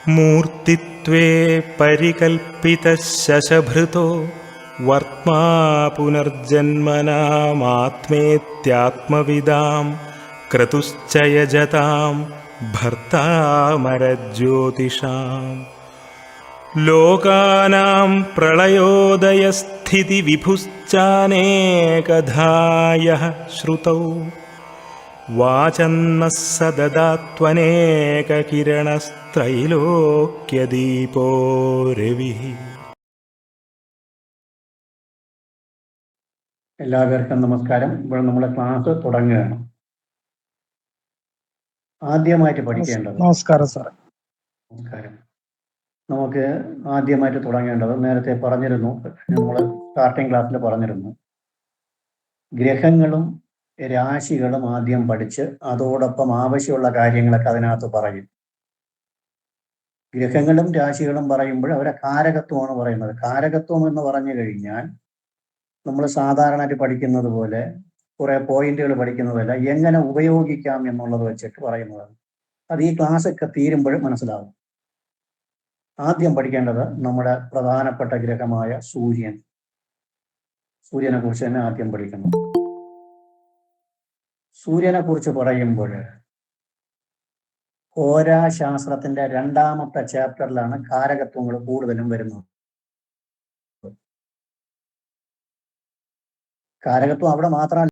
മൂർത്തിത്വേ പരികൽപ്പിതഃ ശശഭൃതോ വർത്മാ പുനർജന്മനാമാത്മേത്യാത്മവിദാം ക്രതുശ്ച യജതാം ഭർത്താമരജ്യോതിഷാം. ലോകാനാം പ്രളയോദയസ്ഥിതി വിഭുശ്ചാനേകധായഃ ശ്രുതൗ വാചന്നഃ സദദാത്വനേകകിരണസ്ത്രൈലോക്യദീപോ രവിഃ. എല്ലാവർക്കും നമസ്കാരം. ഇവിടെ നമ്മുടെ ക്ലാസ് തുടങ്ങുകയാണ്. ആദ്യമായിട്ട് പഠിക്കേണ്ടത് നമസ്കാരം സാറേ. നമസ്കാരം. നമുക്ക് ആദ്യമായിട്ട് തുടങ്ങേണ്ടത് നേരത്തെ പറഞ്ഞിരുന്നു, നമ്മൾ സ്റ്റാർട്ടിംഗ് ക്ലാസ്സിൽ പറഞ്ഞിരുന്നു, ഗ്രഹങ്ങളും രാശികളും ആദ്യം പഠിച്ച് അതോടൊപ്പം ആവശ്യമുള്ള കാര്യങ്ങളൊക്കെ അതിനകത്ത് പറയും. ഗ്രഹങ്ങളും രാശികളും പറയുമ്പോൾ അവരെ കാരകത്വമാണ് പറയുന്നത്. കാരകത്വം എന്ന് പറഞ്ഞു കഴിഞ്ഞാൽ നമ്മൾ സാധാരണയായിട്ട് പഠിക്കുന്നത് പോലെ കുറെ പോയിന്റുകൾ പഠിക്കുന്നതല്ല, എങ്ങനെ ഉപയോഗിക്കാം എന്നുള്ളത് വെച്ചിട്ട് പറയുന്നതാണ്. അത് ഈ ക്ലാസ് ഒക്കെ തീരുമ്പോഴും മനസ്സിലാവും. ആദ്യം പഠിക്കേണ്ടത് നമ്മുടെ പ്രധാനപ്പെട്ട ഗ്രഹമായ സൂര്യൻ. സൂര്യനെ കുറിച്ച് തന്നെ ആദ്യം പഠിക്കണം. സൂര്യനെ കുറിച്ച് പറയുമ്പോൾ ഹോരാശാസ്ത്രത്തിന്റെ 2ാമത്തെ ചാപ്റ്ററിലാണ് കാരകത്വങ്ങൾ കൂടുതലും വരുന്നത്. കാരകത്വം അവിടെ മാത്രമല്ല,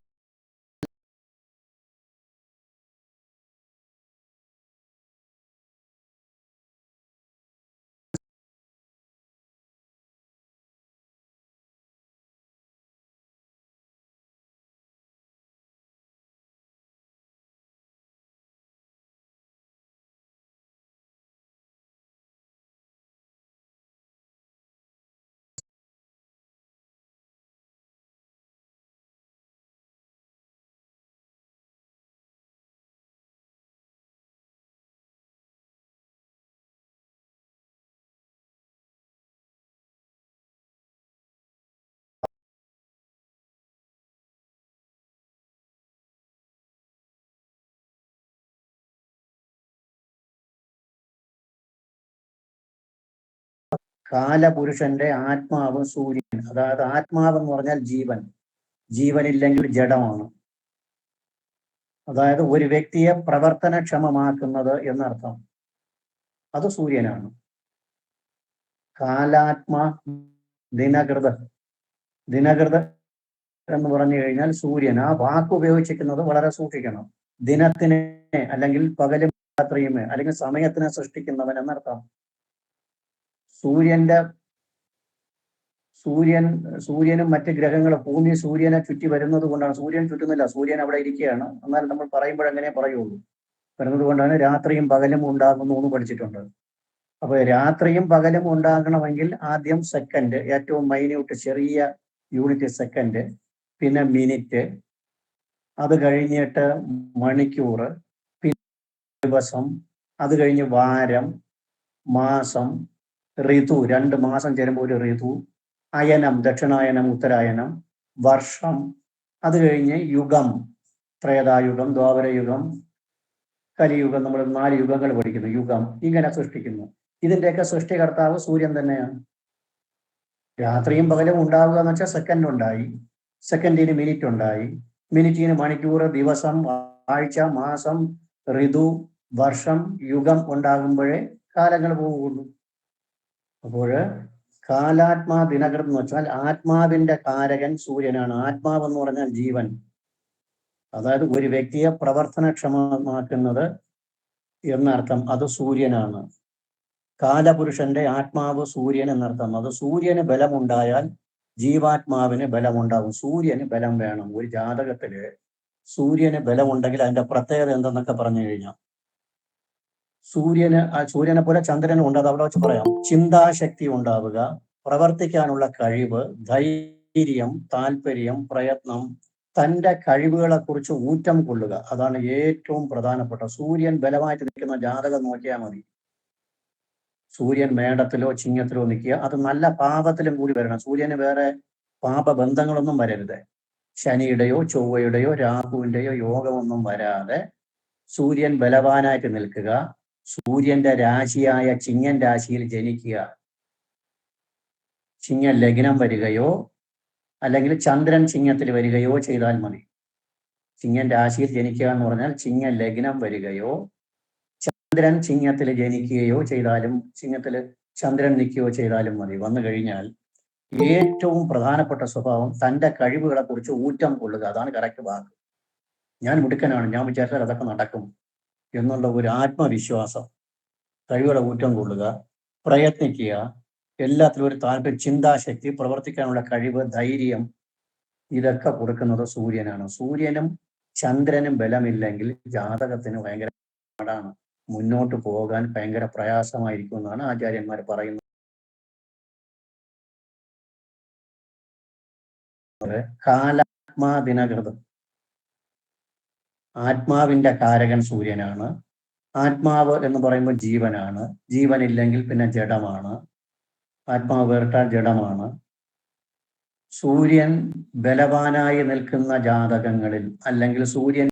കാലപുരുഷന്റെ ആത്മാവ് സൂര്യൻ. അതായത് ആത്മാവ് എന്ന് പറഞ്ഞാൽ ജീവൻ. ജീവനില്ലെങ്കിൽ ജഡമാണ്. അതായത് ഒരു വ്യക്തിയെ പ്രവർത്തനക്ഷമമാക്കുന്നത് എന്നർത്ഥം. അത് സൂര്യനാണ്. കാലാത്മാ ദിനകൃത. ദിനകൃത എന്ന് പറഞ്ഞു കഴിഞ്ഞാൽ സൂര്യൻ. ആ വാക്ക് ഉപയോഗിച്ചിരിക്കുന്നത് വളരെ സൂക്ഷിക്കണം. ദിനത്തിനെ അല്ലെങ്കിൽ പകലും രാത്രിയും അല്ലെങ്കിൽ സമയത്തിനെ സൃഷ്ടിക്കുന്നവൻ എന്നർത്ഥം. സൂര്യനും മറ്റ് ഗ്രഹങ്ങളും ഭൂമി സൂര്യനെ ചുറ്റി വരുന്നത് കൊണ്ടാണ്. സൂര്യൻ ചുറ്റുന്നില്ല, സൂര്യൻ അവിടെ ഇരിക്കുകയാണ്. എന്നാൽ നമ്മൾ പറയുമ്പോൾ എങ്ങനെ പറയുള്ളൂ, വരുന്നത് കൊണ്ടാണ് രാത്രിയും പകലും ഉണ്ടാകുന്നു എന്ന് പഠിച്ചിട്ടുണ്ട്. അപ്പൊ രാത്രിയും പകലും ഉണ്ടാകണമെങ്കിൽ ആദ്യം സെക്കൻഡ്, ഏറ്റവും മൈന്യൂട്ട് ചെറിയ യൂണിറ്റ് സെക്കൻഡ്, പിന്നെ മിനിറ്റ്, അത് കഴിഞ്ഞിട്ട് മണിക്കൂർ, പിന്നെ ദിവസം, അത് കഴിഞ്ഞ് വാരം, മാസം, ഋതു, 2 മാസം ചേരുമ്പോൾ ഒരു ഋതു, അയനം, ദക്ഷിണായനം, ഉത്തരായനം, വർഷം, അത് കഴിഞ്ഞ് യുഗം, ത്രേതായുഗം, ദ്വാപരയുഗം, കലിയുഗം. നമ്മൾ 4 യുഗങ്ങൾ പഠിക്കുന്നു. യുഗം ഇങ്ങനെ സൃഷ്ടിക്കുന്നു. ഇതിന്റെയൊക്കെ സൃഷ്ടികർത്താവ് സൂര്യൻ തന്നെയാണ്. രാത്രിയും പകലും ഉണ്ടാവുക എന്ന് വെച്ചാൽ സെക്കൻഡ് ഉണ്ടായി, സെക്കൻഡിന് മിനിറ്റ് ഉണ്ടായി, മിനിറ്റിന് മണിക്കൂർ, ദിവസം, ആഴ്ച, മാസം, ഋതു, വർഷം, യുഗം ഉണ്ടാകുമ്പോഴേ കാലങ്ങൾ പോകുള്ളൂ. അപ്പോൾ കാലാത്മാ ദിനകൃതം എന്ന് വെച്ചാൽ ആത്മാവിന്റെ കാരകൻ സൂര്യനാണ്. ആത്മാവ് എന്ന് പറഞ്ഞാൽ ജീവൻ. അതായത് ഒരു വ്യക്തിയെ പ്രവർത്തനക്ഷമമാക്കുന്നത് എന്നർത്ഥം. അത് സൂര്യനാണ്. കാലപുരുഷന്റെ ആത്മാവ് സൂര്യൻ എന്നർത്ഥം. അത് സൂര്യന് ബലമുണ്ടായാൽ ജീവാത്മാവിന് ബലമുണ്ടാകും. സൂര്യന് ബലം വേണം. ഒരു ജാതകത്തില് സൂര്യന് ബലമുണ്ടെങ്കിൽ അതിന്റെ പ്രത്യേകത എന്തെന്നൊക്കെ പറഞ്ഞു കഴിഞ്ഞാൽ, സൂര്യനെ പോലെ ചന്ദ്രനും ഉണ്ട്. അത് അവിടെ വെച്ച് പറയാം. ചിന്താശക്തി ഉണ്ടാവുക, പ്രവർത്തിക്കാനുള്ള കഴിവ്, ധൈര്യം, താല്പര്യം, പ്രയത്നം, തന്റെ കഴിവുകളെ കുറിച്ച് ഊറ്റം കൊള്ളുക. അതാണ് ഏറ്റവും പ്രധാനപ്പെട്ട. സൂര്യൻ ബലമായിട്ട് നിൽക്കുന്ന ജാതകം നോക്കിയാൽ മതി. സൂര്യൻ മേടത്തിലോ ചിങ്ങത്തിലോ നിൽക്കുക, അത് നല്ല പാപത്തിലും കൂടി വരണം. സൂര്യന് വേറെ പാപബന്ധങ്ങളൊന്നും വരരുത്. ശനിയുടെയോ ചൊവ്വയുടെയോ രാഹുവിന്റെയോ യോഗമൊന്നും വരാതെ സൂര്യൻ ബലവാനായിട്ട് നിൽക്കുക. സൂര്യന്റെ രാശിയായ ചിങ്ങൻ രാശിയിൽ ജനിക്കുക, ചിങ്ങ ലഗ്നം വരികയോ അല്ലെങ്കിൽ ചന്ദ്രൻ ചിങ്ങത്തിൽ വരികയോ ചെയ്താൽ മതി. ചിങ്ങൻ രാശിയിൽ ജനിക്കുക എന്ന് പറഞ്ഞാൽ ചിങ്ങ ലഗ്നം വരികയോ ചന്ദ്രൻ ചിങ്ങത്തിൽ ജനിക്കുകയോ ചെയ്താലും, ചിങ്ങത്തിൽ ചന്ദ്രൻ നിൽക്കുകയോ ചെയ്താലും മതി. വന്നു കഴിഞ്ഞാൽ ഏറ്റവും പ്രധാനപ്പെട്ട സ്വഭാവം തൻ്റെ കഴിവുകളെ കുറിച്ച് ഊറ്റം കൊള്ളുക. അതാണ് കറക്റ്റ് വാക്ക്. ഞാൻ മിടുക്കനാണ്, ഞാൻ വിചാരിച്ചാൽ അതൊക്കെ നടക്കും എന്നുള്ള ഒരു ആത്മവിശ്വാസം, കഴിവുകളെ ഊറ്റം കൊള്ളുക, പ്രയത്നിക്കുക, എല്ലാത്തിലും ഒരു താല്പര്യം, ചിന്താശക്തി, പ്രവർത്തിക്കാനുള്ള കഴിവ്, ധൈര്യം, ഇതൊക്കെ കൊടുക്കുന്നത് സൂര്യനാണ്. സൂര്യനും ചന്ദ്രനും ബലമില്ലെങ്കിൽ ജാതകത്തിന് ഭയങ്കര പാടാണ്, മുന്നോട്ട് പോകാൻ ഭയങ്കര പ്രയാസമായിരിക്കും എന്നാണ് ആചാര്യന്മാർ പറയുന്നത്. കാലാത്മാദിനകൃതം, ആത്മാവിന്റെ കാരകൻ സൂര്യനാണ്. ആത്മാവ് എന്ന് പറയുമ്പോൾ ജീവനാണ്. ജീവനില്ലെങ്കിൽ പിന്നെ ജഡമാണ്. ആത്മാവ് വേറിട്ടാൽ ജഡമാണ്. സൂര്യൻ ബലവാനായി നിൽക്കുന്ന ജാതകങ്ങളിൽ അല്ലെങ്കിൽ സൂര്യൻ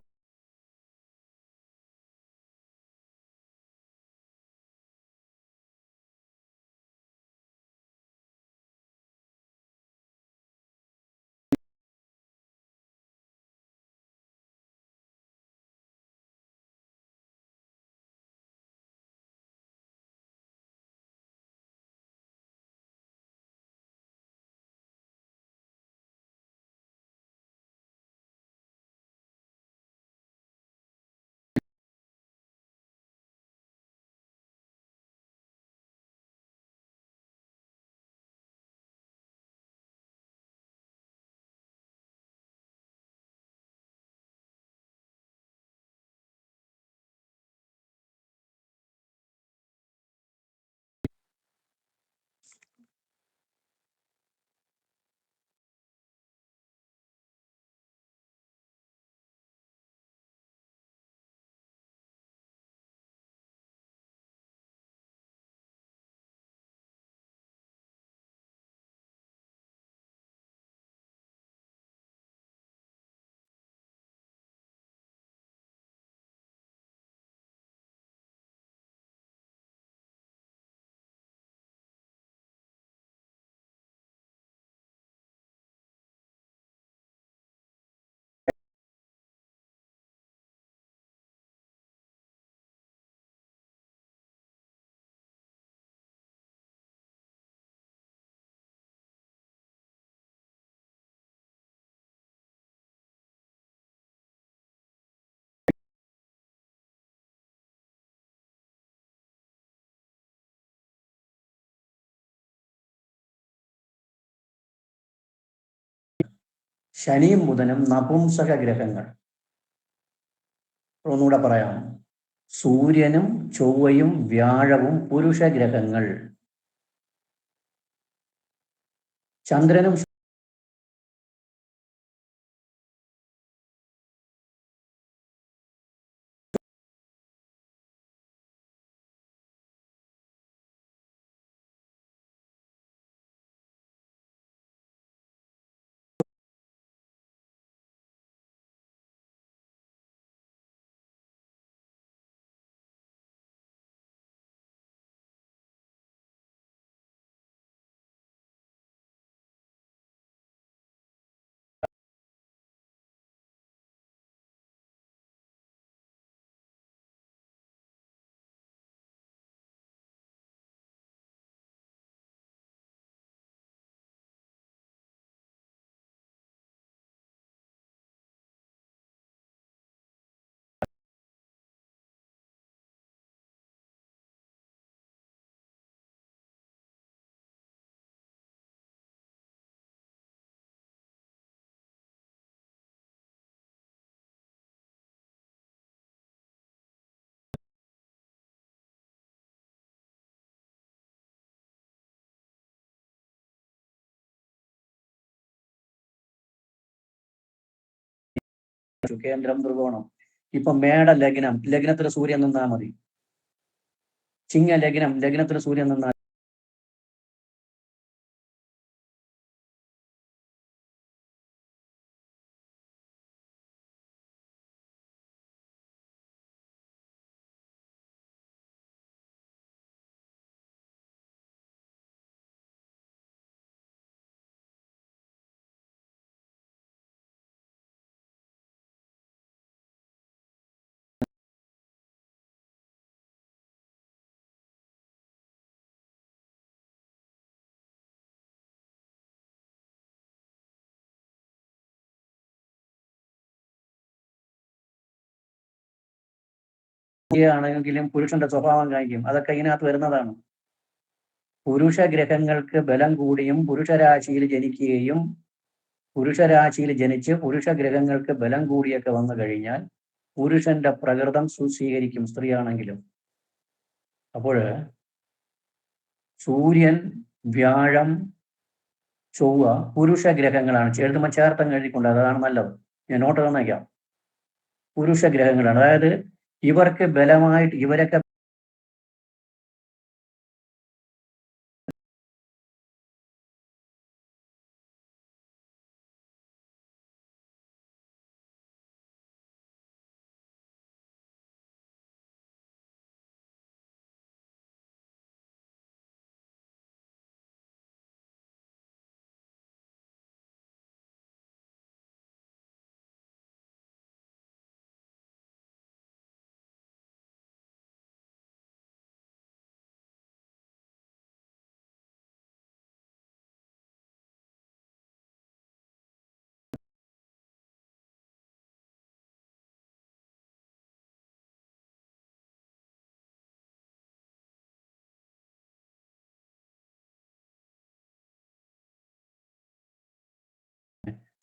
ശനിയും ബുധനും നപുംസക ഗ്രഹങ്ങൾ. ഒന്നുകൂടെ പറയാം. സൂര്യനും ചൊവ്വയും വ്യാഴവും പുരുഷ ഗ്രഹങ്ങൾ. ചന്ദ്രനും കേന്ദ്രം ത്രികോണം. ഇപ്പൊ മേട ലഗ്നം, ലഗ്നത്തിൽ സൂര്യൻ നിന്നാൽ മതി. ചിങ്ങ ലഗ്നം, ലഗ്നത്തിൽ സൂര്യൻ നിന്നാൽ ആണെങ്കിലും പുരുഷന്റെ സ്വഭാവം കാണിക്കും. അതൊക്കെ ഇതിനകത്ത് വരുന്നതാണ്. പുരുഷ ഗ്രഹങ്ങൾക്ക് ബലം കൂടിയും പുരുഷരാശിയിൽ ജനിക്കുകയും പുരുഷരാശിയിൽ ജനിച്ച് പുരുഷ ഗ്രഹങ്ങൾക്ക് ബലം കൂടിയൊക്കെ വന്നു കഴിഞ്ഞാൽ പുരുഷന്റെ പ്രകൃതം സ്വീകരിക്കും, സ്ത്രീയാണെങ്കിലും. അപ്പോൾ സൂര്യൻ, വ്യാഴം, ചൊവ്വ പുരുഷ ഗ്രഹങ്ങളാണ്. എഴുതുമ്പോൾ ചേർത്തങ്ങ് എഴുതിക്കൊണ്ട്, അതാണ് നല്ലത്. ഞാൻ നോട്ട് തന്നേക്കാം. പുരുഷ ഗ്രഹങ്ങളാണ്. അതായത് ഇവർക്ക് ബലമായിട്ട് ഇവരൊക്കെ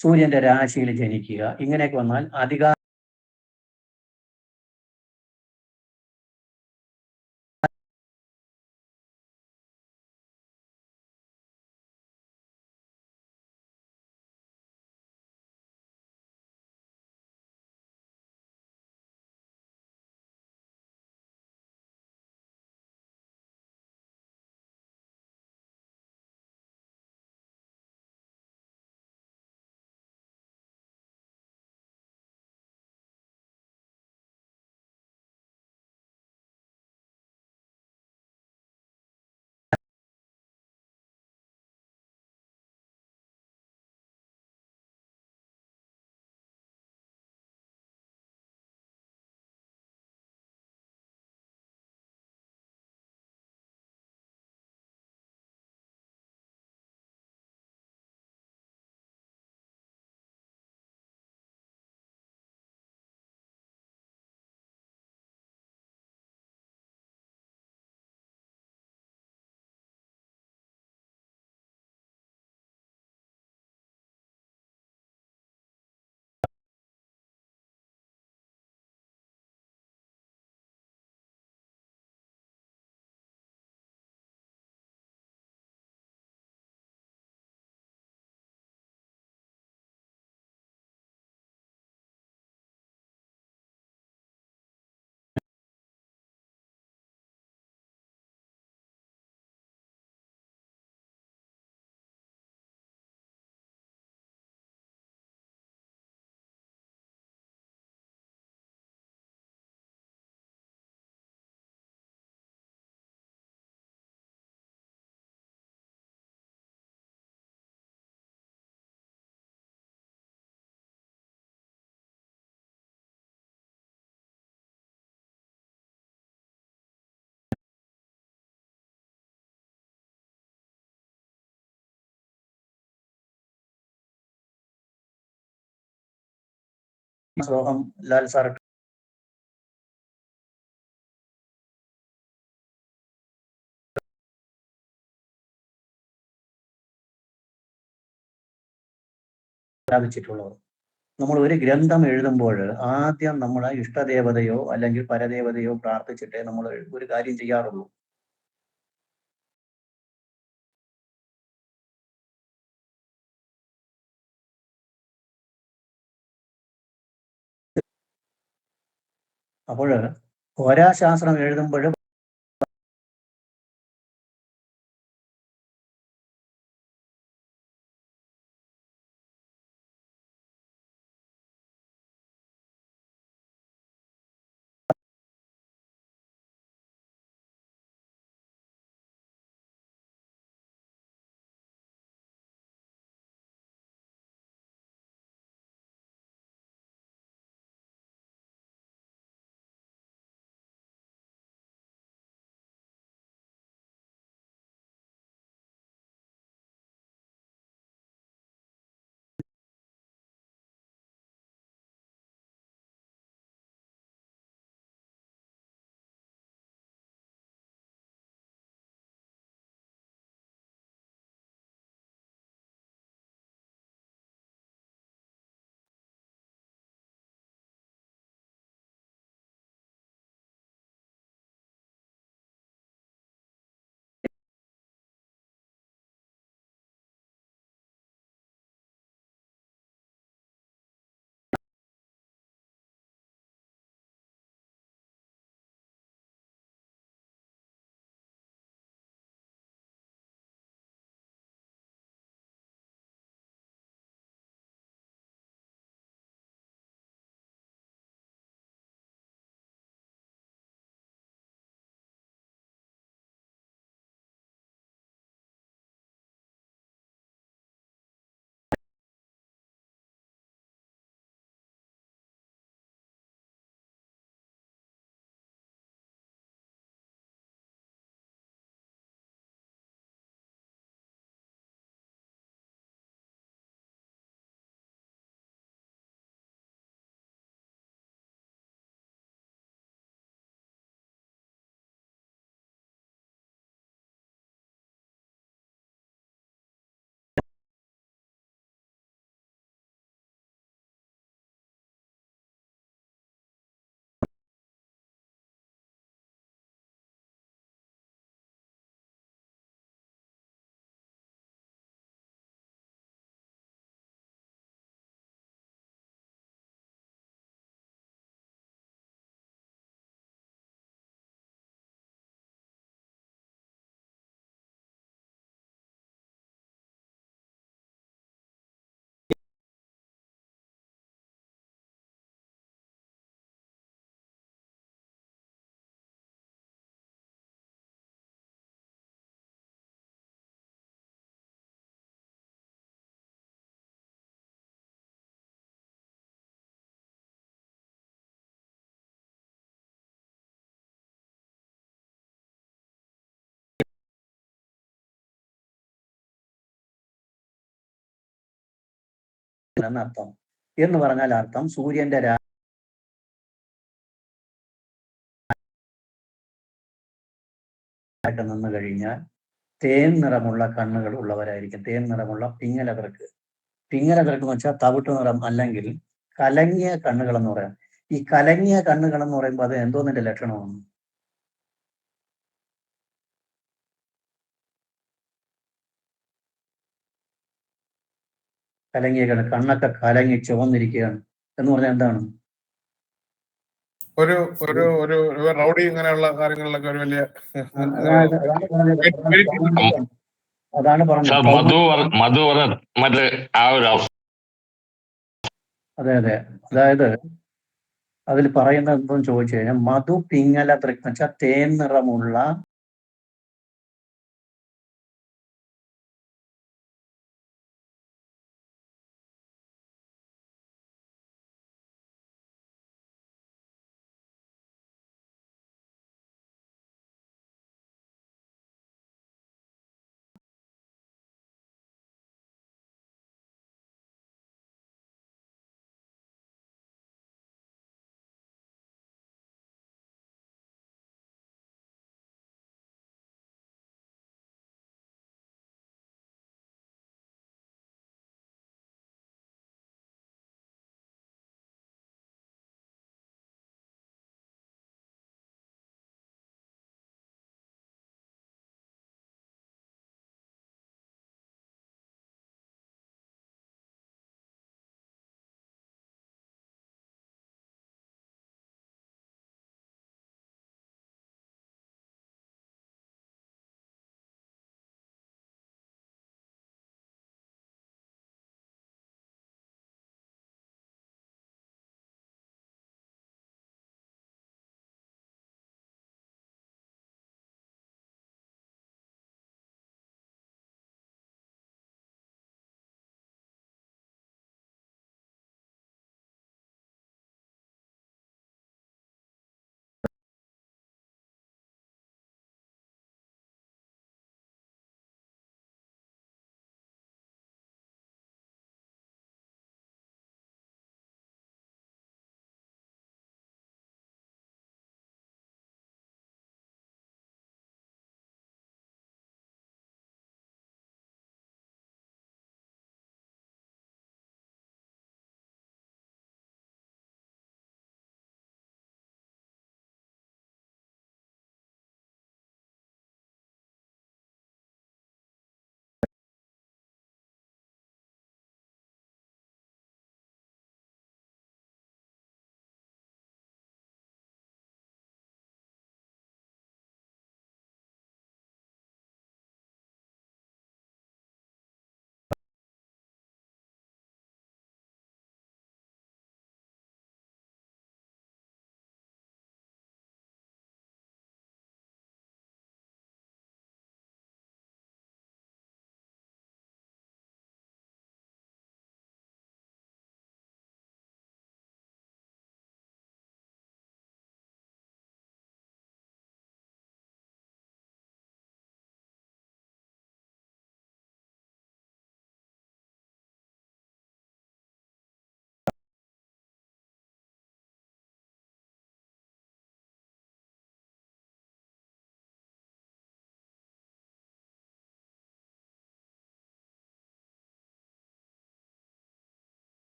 സൂര്യന്റെ രാശിയിൽ ജനിക്കുക, ഇങ്ങനെയൊക്കെ വന്നാൽ അധികാര ശ്ലോകം ലാൽ സാർ സ്ഥാപിച്ചിട്ടുള്ളത്. നമ്മൾ ഒരു ഗ്രന്ഥം എഴുതുമ്പോൾ ആദ്യം നമ്മൾ ഇഷ്ടദേവതയോ അല്ലെങ്കിൽ പരദേവതയോ പ്രാർത്ഥിച്ചിട്ടേ നമ്മൾ ഒരു കാര്യം ചെയ്യാറുള്ളൂ. അപ്പോൾ ഹോരാശാസ്ത്രം എഴുതുമ്പോൾ എന്നർത്ഥം. എന്ന് പറഞ്ഞാൽ അർത്ഥം സൂര്യന്റെ ആയിട്ട് നിന്ന് കഴിഞ്ഞാൽ തേൻ നിറമുള്ള കണ്ണുകൾ ഉള്ളവരായിരിക്കും. തേൻ നിറമുള്ള പിങ്ങലകർക്ക്. പിങ്ങലകർക്ക് എന്ന് വെച്ചാൽ തവിട്ട് നിറം അല്ലെങ്കിൽ കലങ്ങിയ കണ്ണുകൾ എന്ന് പറയാം. ഈ കലങ്ങിയ കണ്ണുകൾ എന്ന് പറയുമ്പോൾ അത് എന്തോന്നിന്റെ ലക്ഷണമാണ്? കലങ്ങിയ കണ്ണൊക്കെ കലങ്ങി ചുവന്നിരിക്കുകയാണ് എന്ന് പറഞ്ഞാൽ എന്താണ്? ഒരു ഒരു ഒരു റൗഡി ഇങ്ങനെയുള്ള കാര്യങ്ങളിലൊക്കെ ഒരു വലിയ അതാണ് പറഞ്ഞത്. മറ്റേ ആ ഒരു അതെ അതെ. അതായത് അതിൽ പറയുന്നത് എന്തെന്ന് ചോദിച്ചു കഴിഞ്ഞാൽ മധു പിങ്ങല ദൃക് എന്ന് വെച്ചാൽ തേൻ നിറമുള്ള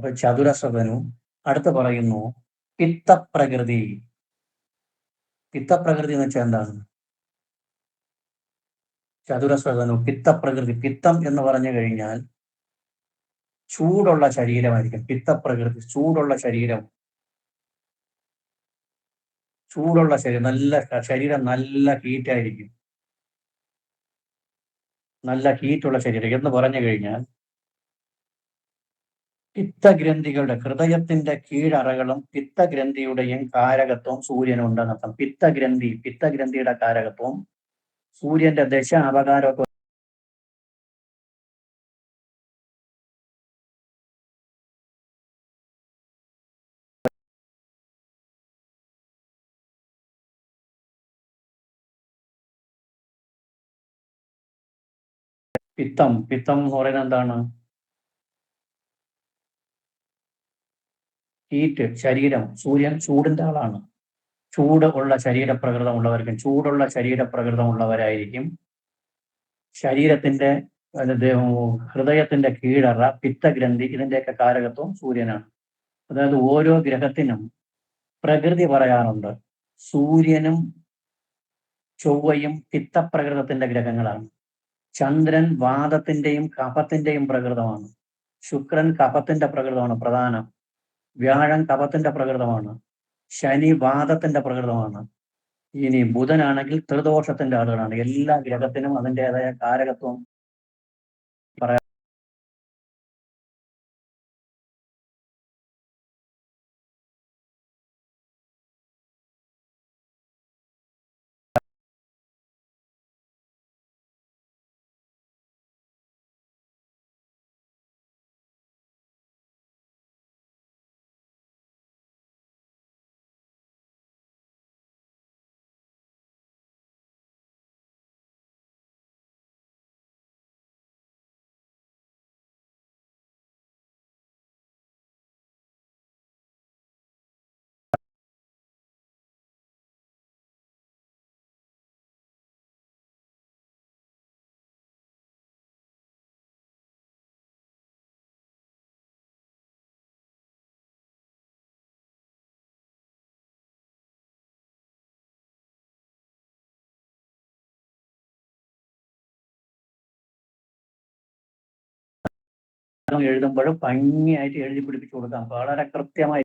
അപ്പൊ ചതുരശ്രവനു. അടുത്ത് പറയുന്നു പിത്തപ്രകൃതി. പിത്തപ്രകൃതി എന്ന് വെച്ചാൽ എന്താണ്? ചതുരശ്രവനു പിത്തപ്രകൃതി. പിത്തം എന്ന് പറഞ്ഞു കഴിഞ്ഞാൽ ചൂടുള്ള ശരീരമായിരിക്കും. പിത്തപ്രകൃതി ചൂടുള്ള ശരീരം. ചൂടുള്ള ശരീരം, നല്ല ശരീരം, നല്ല ഹീറ്റായിരിക്കും. നല്ല ഹീറ്റുള്ള ശരീരം എന്ന് പറഞ്ഞു കഴിഞ്ഞാൽ പിത്തഗ്രന്ഥികളുടെ, ഹൃദയത്തിന്റെ കീഴറകളും പിത്തഗ്രന്ഥിയുടെയും കാരകത്വം സൂര്യനുണ്ടെന്നർത്ഥം. പിത്തഗ്രന്ഥിയുടെ കാരകത്വം സൂര്യന്റെ ദശ അപകാരമൊക്കെ. പിത്തം എന്ന് പറയുന്നത് എന്താണ്? ഹീറ്റ്, ശരീരം. സൂര്യൻ ചൂടിന്റെ ആളാണ്. ചൂട് ഉള്ള ശരീരപ്രകൃതമുള്ളവർക്കും ചൂടുള്ള ശരീരപ്രകൃതമുള്ളവരായിരിക്കും ശരീരത്തിന്റെ ഹൃദയത്തിന്റെ കീഴറ, പിത്തഗ്രന്ഥി, ഇതിന്റെയൊക്കെ കാരകത്വം സൂര്യനാണ്. അതായത് ഓരോ ഗ്രഹത്തിനും പ്രകൃതി പറയാറുണ്ട്. സൂര്യനും ചൊവ്വയും പിത്തപ്രകൃതത്തിന്റെ ഗ്രഹങ്ങളാണ്. ചന്ദ്രൻ വാദത്തിന്റെയും കഫത്തിന്റെയും പ്രകൃതമാണ്. ശുക്രൻ കഫത്തിന്റെ പ്രകൃതമാണ് പ്രധാനം. വ്യാഴം കഫത്തിന്റെ പ്രകൃതമാണ്. ശനി വാദത്തിന്റെ പ്രകൃതമാണ്. ഇനി ബുധനാണെങ്കിൽ ത്രിദോഷത്തിന്റെ ആളുകളാണ്. എല്ലാ ഗ്രഹത്തിനും അതിൻ്റെതായ കാരകത്വം പറയാം. എഴുതുമ്പോഴും ഭംഗിയായിട്ട് എഴുതി പിടിപ്പിച്ചു കൊടുക്കാം. വളരെ കൃത്യമായി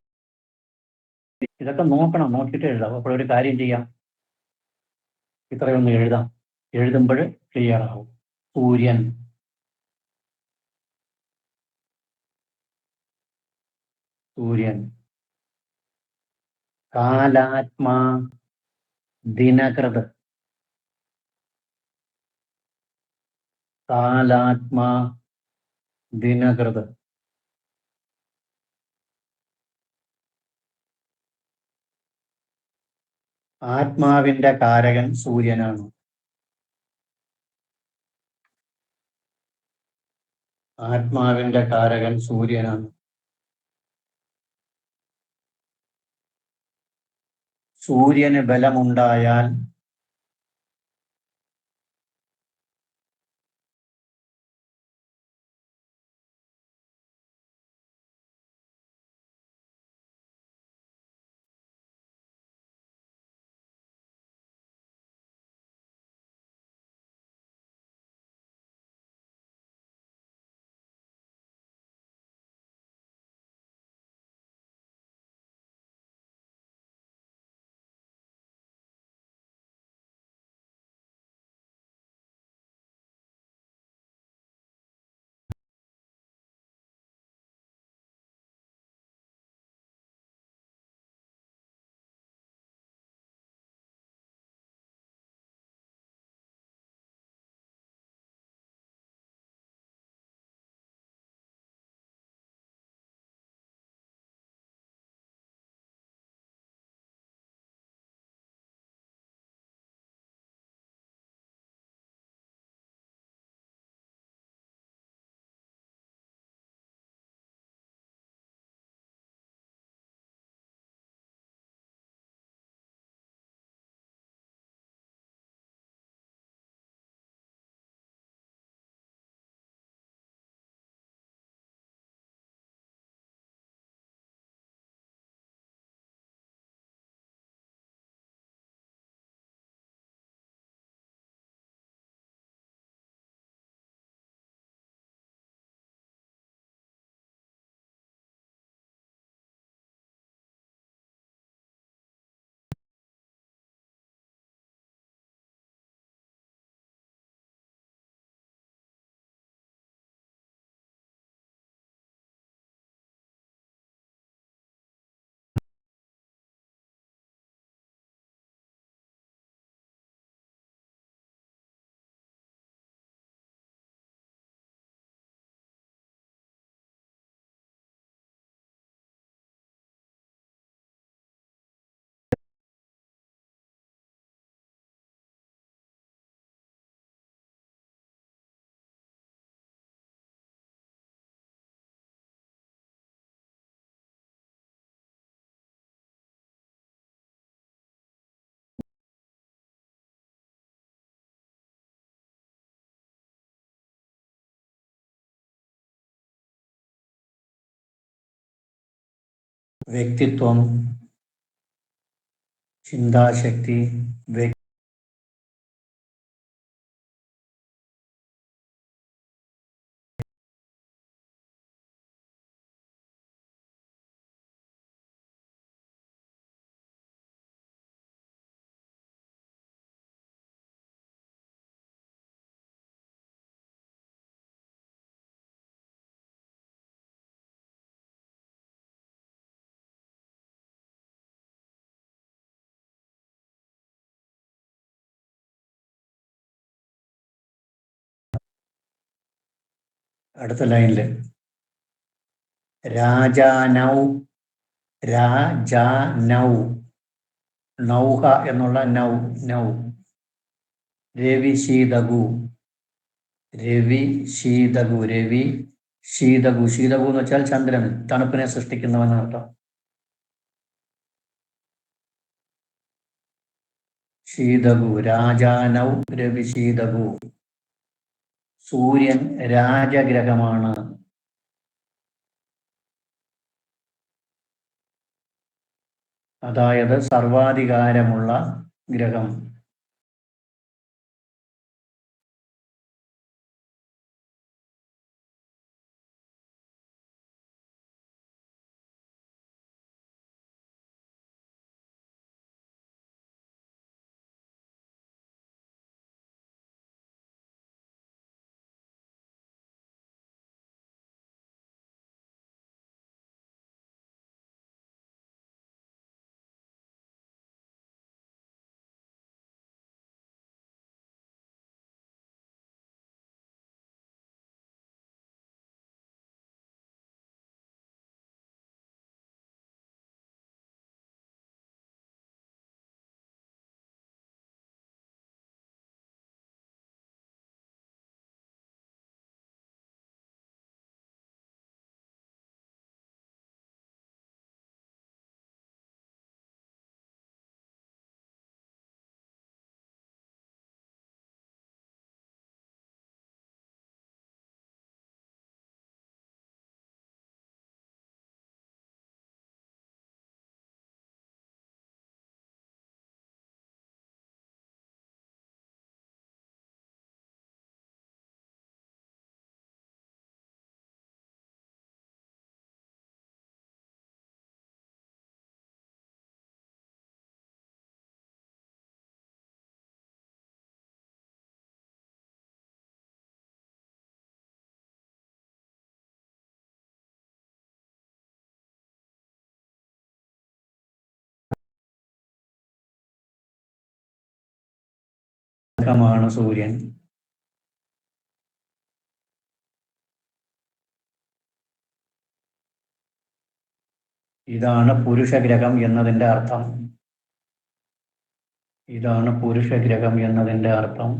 ഇതൊക്കെ നോക്കണം, നോക്കിയിട്ട് എഴുതാം. അപ്പോൾ ഒരു കാര്യം ചെയ്യാം, ഇത്രയൊന്ന് എഴുതാം. എഴുതുമ്പോൾ ക്ലിയർ ആവും. സൂര്യൻ, കാലാത്മാ ദിനകൃത്. ആത്മാവിന്റെ കാരകൻ സൂര്യനാണ്. സൂര്യന് ബലമുണ്ടായാൽ വ്യക്തിത്വം, ചിന്താശക്തി, അടുത്ത ലൈനിൽ രാജാനൗ, രാജാനൗ, നൗഹ എന്നുള്ള നൗ, നൗ, രവി ശീതകു, രവി ശീതകു, രവി ശീതകു, ശീതകു എന്ന് വെച്ചാൽ ചന്ദ്രൻ, തണുപ്പിനെ സൃഷ്ടിക്കുന്നവനർത്ഥം. ശീതകു, രാജാനൗ രവി ശീതകു. സൂര്യൻ രാജഗ്രഹമാണ്. അതായത് സർവാധികാരമുള്ള ഗ്രഹം. ഗ്രഹമാണ് സൂര്യൻ. ഇതാണ് പുരുഷഗ്രഹം എന്നതിൻ്റെ അർത്ഥം. ഇതാണ് പുരുഷഗ്രഹം എന്നതിൻ്റെ അർത്ഥം.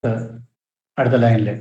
അടുത്ത ലൈനില്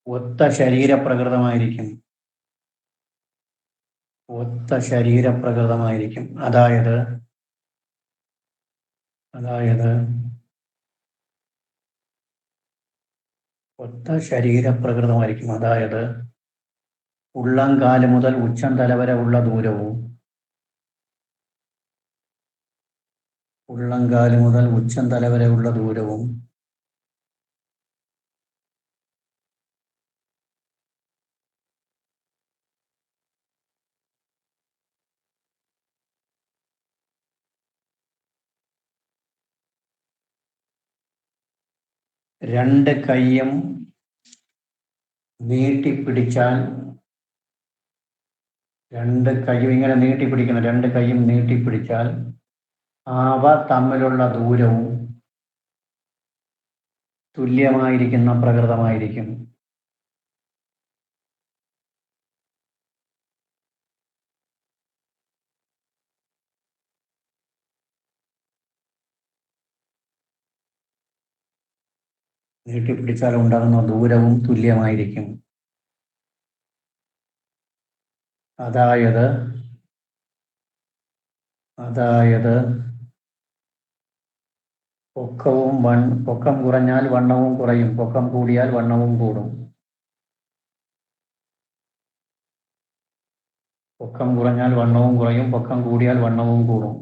ഒത്ത ശരീരപ്രകൃതമായിരിക്കും. ഒത്ത ശരീരപ്രകൃതമായിരിക്കും. അതായത് ഒത്ത ശരീരപ്രകൃതമായിരിക്കും. അതായത് ഉള്ളംകാല് മുതൽ ഉച്ചം തല വരെ ഉള്ള ദൂരവും ഉള്ളംകാല് മുതൽ ഉച്ചം തല വരെ ഉള്ള ദൂരവും രണ്ട് കൈയും നീട്ടിപ്പിടിച്ചാൽ രണ്ട് കൈയും ഇങ്ങനെ നീട്ടിപ്പിടിക്കണം. രണ്ട് കൈയും നീട്ടിപ്പിടിച്ചാൽ അവ തമ്മിലുള്ള ദൂരവും തുല്യമായിരിക്കുന്ന പ്രകൃതമായിരിക്കും. നീട്ടിപ്പിടിച്ചാൽ ഉണ്ടാകുന്ന ദൂരവും തുല്യമായിരിക്കും. അതായത് പൊക്കം കുറഞ്ഞാൽ വണ്ണവും കുറയും, പൊക്കം കൂടിയാൽ വണ്ണവും കൂടും. പൊക്കം കുറഞ്ഞാൽ വണ്ണവും കുറയും, പൊക്കം കൂടിയാൽ വണ്ണവും കൂടും.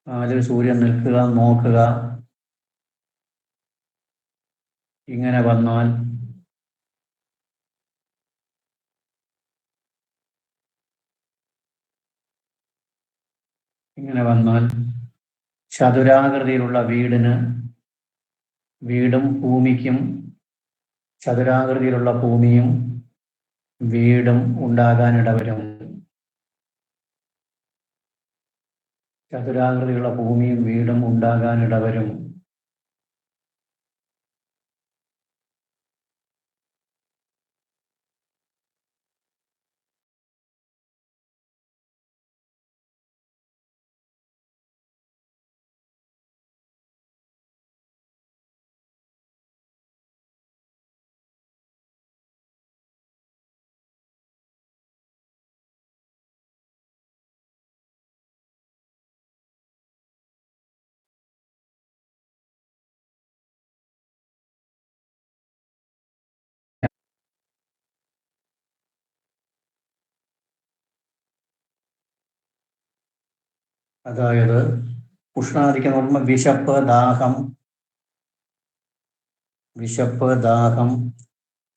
അതിൽ സൂര്യൻ നിൽക്കുക, നോക്കുക. ഇങ്ങനെ വന്നാൽ ചതുരാകൃതിയിലുള്ള വീടും ഭൂമിക്കും ചതുരാകൃതിയിലുള്ള ഭൂമിയും വീടും ഉണ്ടാകാനിടവരും. ചതുരാകൃതിയിലുള്ള ഭൂമിയും വീടും ഉണ്ടാകാനിടവരും. അതായത് ഉഷ്ണാധിക്യം എന്ന് പറയുമ്പോൾ വിശപ്പ്, ദാഹം,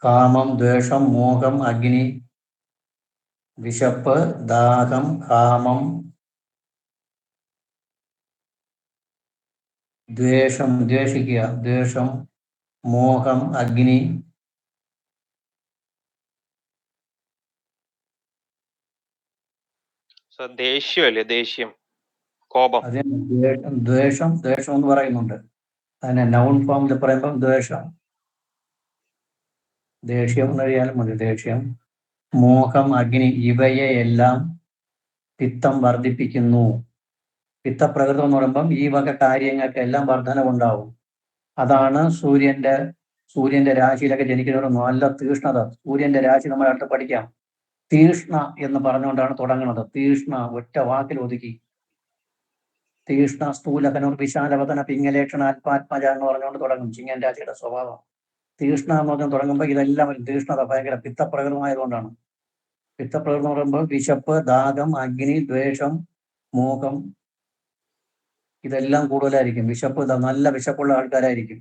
കാമം, ദ്വേഷം, മോഹം, അഗ്നി. വിശപ്പ്, ദാഹം, കാമം, ദ്വേഷം, മോഹം, അഗ്നി. ദേഷ്യമല്ലേ? ദേഷ്യം, കോപം. അതിന് ദ്വേഷം എന്ന് പറയുന്നുണ്ട്. അതിനെ നൗൺ ഫോമിൽ പറയുമ്പം ദ്വേഷം, ദേഷ്യം എന്ന് അറിയാലും മതി. ദേഷ്യം, മോഹം, അഗ്നി, ഇവയെ എല്ലാം പിത്തം വർദ്ധിപ്പിക്കുന്നു. പിത്തപ്രകൃതം എന്ന് പറയുമ്പം ഈ വക കാര്യങ്ങൾക്കെല്ലാം വർധനവുണ്ടാവും. അതാണ് സൂര്യന്റെ രാശിയിലൊക്കെ ജനിക്കുന്നവർ നല്ല തീഷ്ണത. സൂര്യന്റെ രാശി നമ്മൾ അടുത്ത് പഠിക്കാം. തീഷ്ണ എന്ന് പറഞ്ഞുകൊണ്ടാണ് തുടങ്ങുന്നത്. തീഷ്ണ ഒറ്റ വാക്കിൽ ഒതുക്കി. തീഷ്ണ സ്ഥൂലകനൂർ വിശാലവതന പിങ്ങലേക്ഷണ ആത്മാത്മജ എന്ന് പറഞ്ഞുകൊണ്ട് തുടങ്ങും ചിങ്ങൻ രാശിയുടെ സ്വഭാവം. തീഷ്ണ എന്ന് പറഞ്ഞ് തുടങ്ങുമ്പോൾ ഇതെല്ലാം ഒരു തീഷ്ണത ഭയങ്കര പിത്തപ്രകൃതമായതുകൊണ്ടാണ്. പിത്തപ്രകൃതം എന്ന് പറയുമ്പോൾ വിശപ്പ്, ദാഹം, അഗ്നി, ദ്വേഷം, മോഹം ഇതെല്ലാം കൂടുതലായിരിക്കും. വിശപ്പ്, നല്ല വിശപ്പുള്ള ആൾക്കാരായിരിക്കും.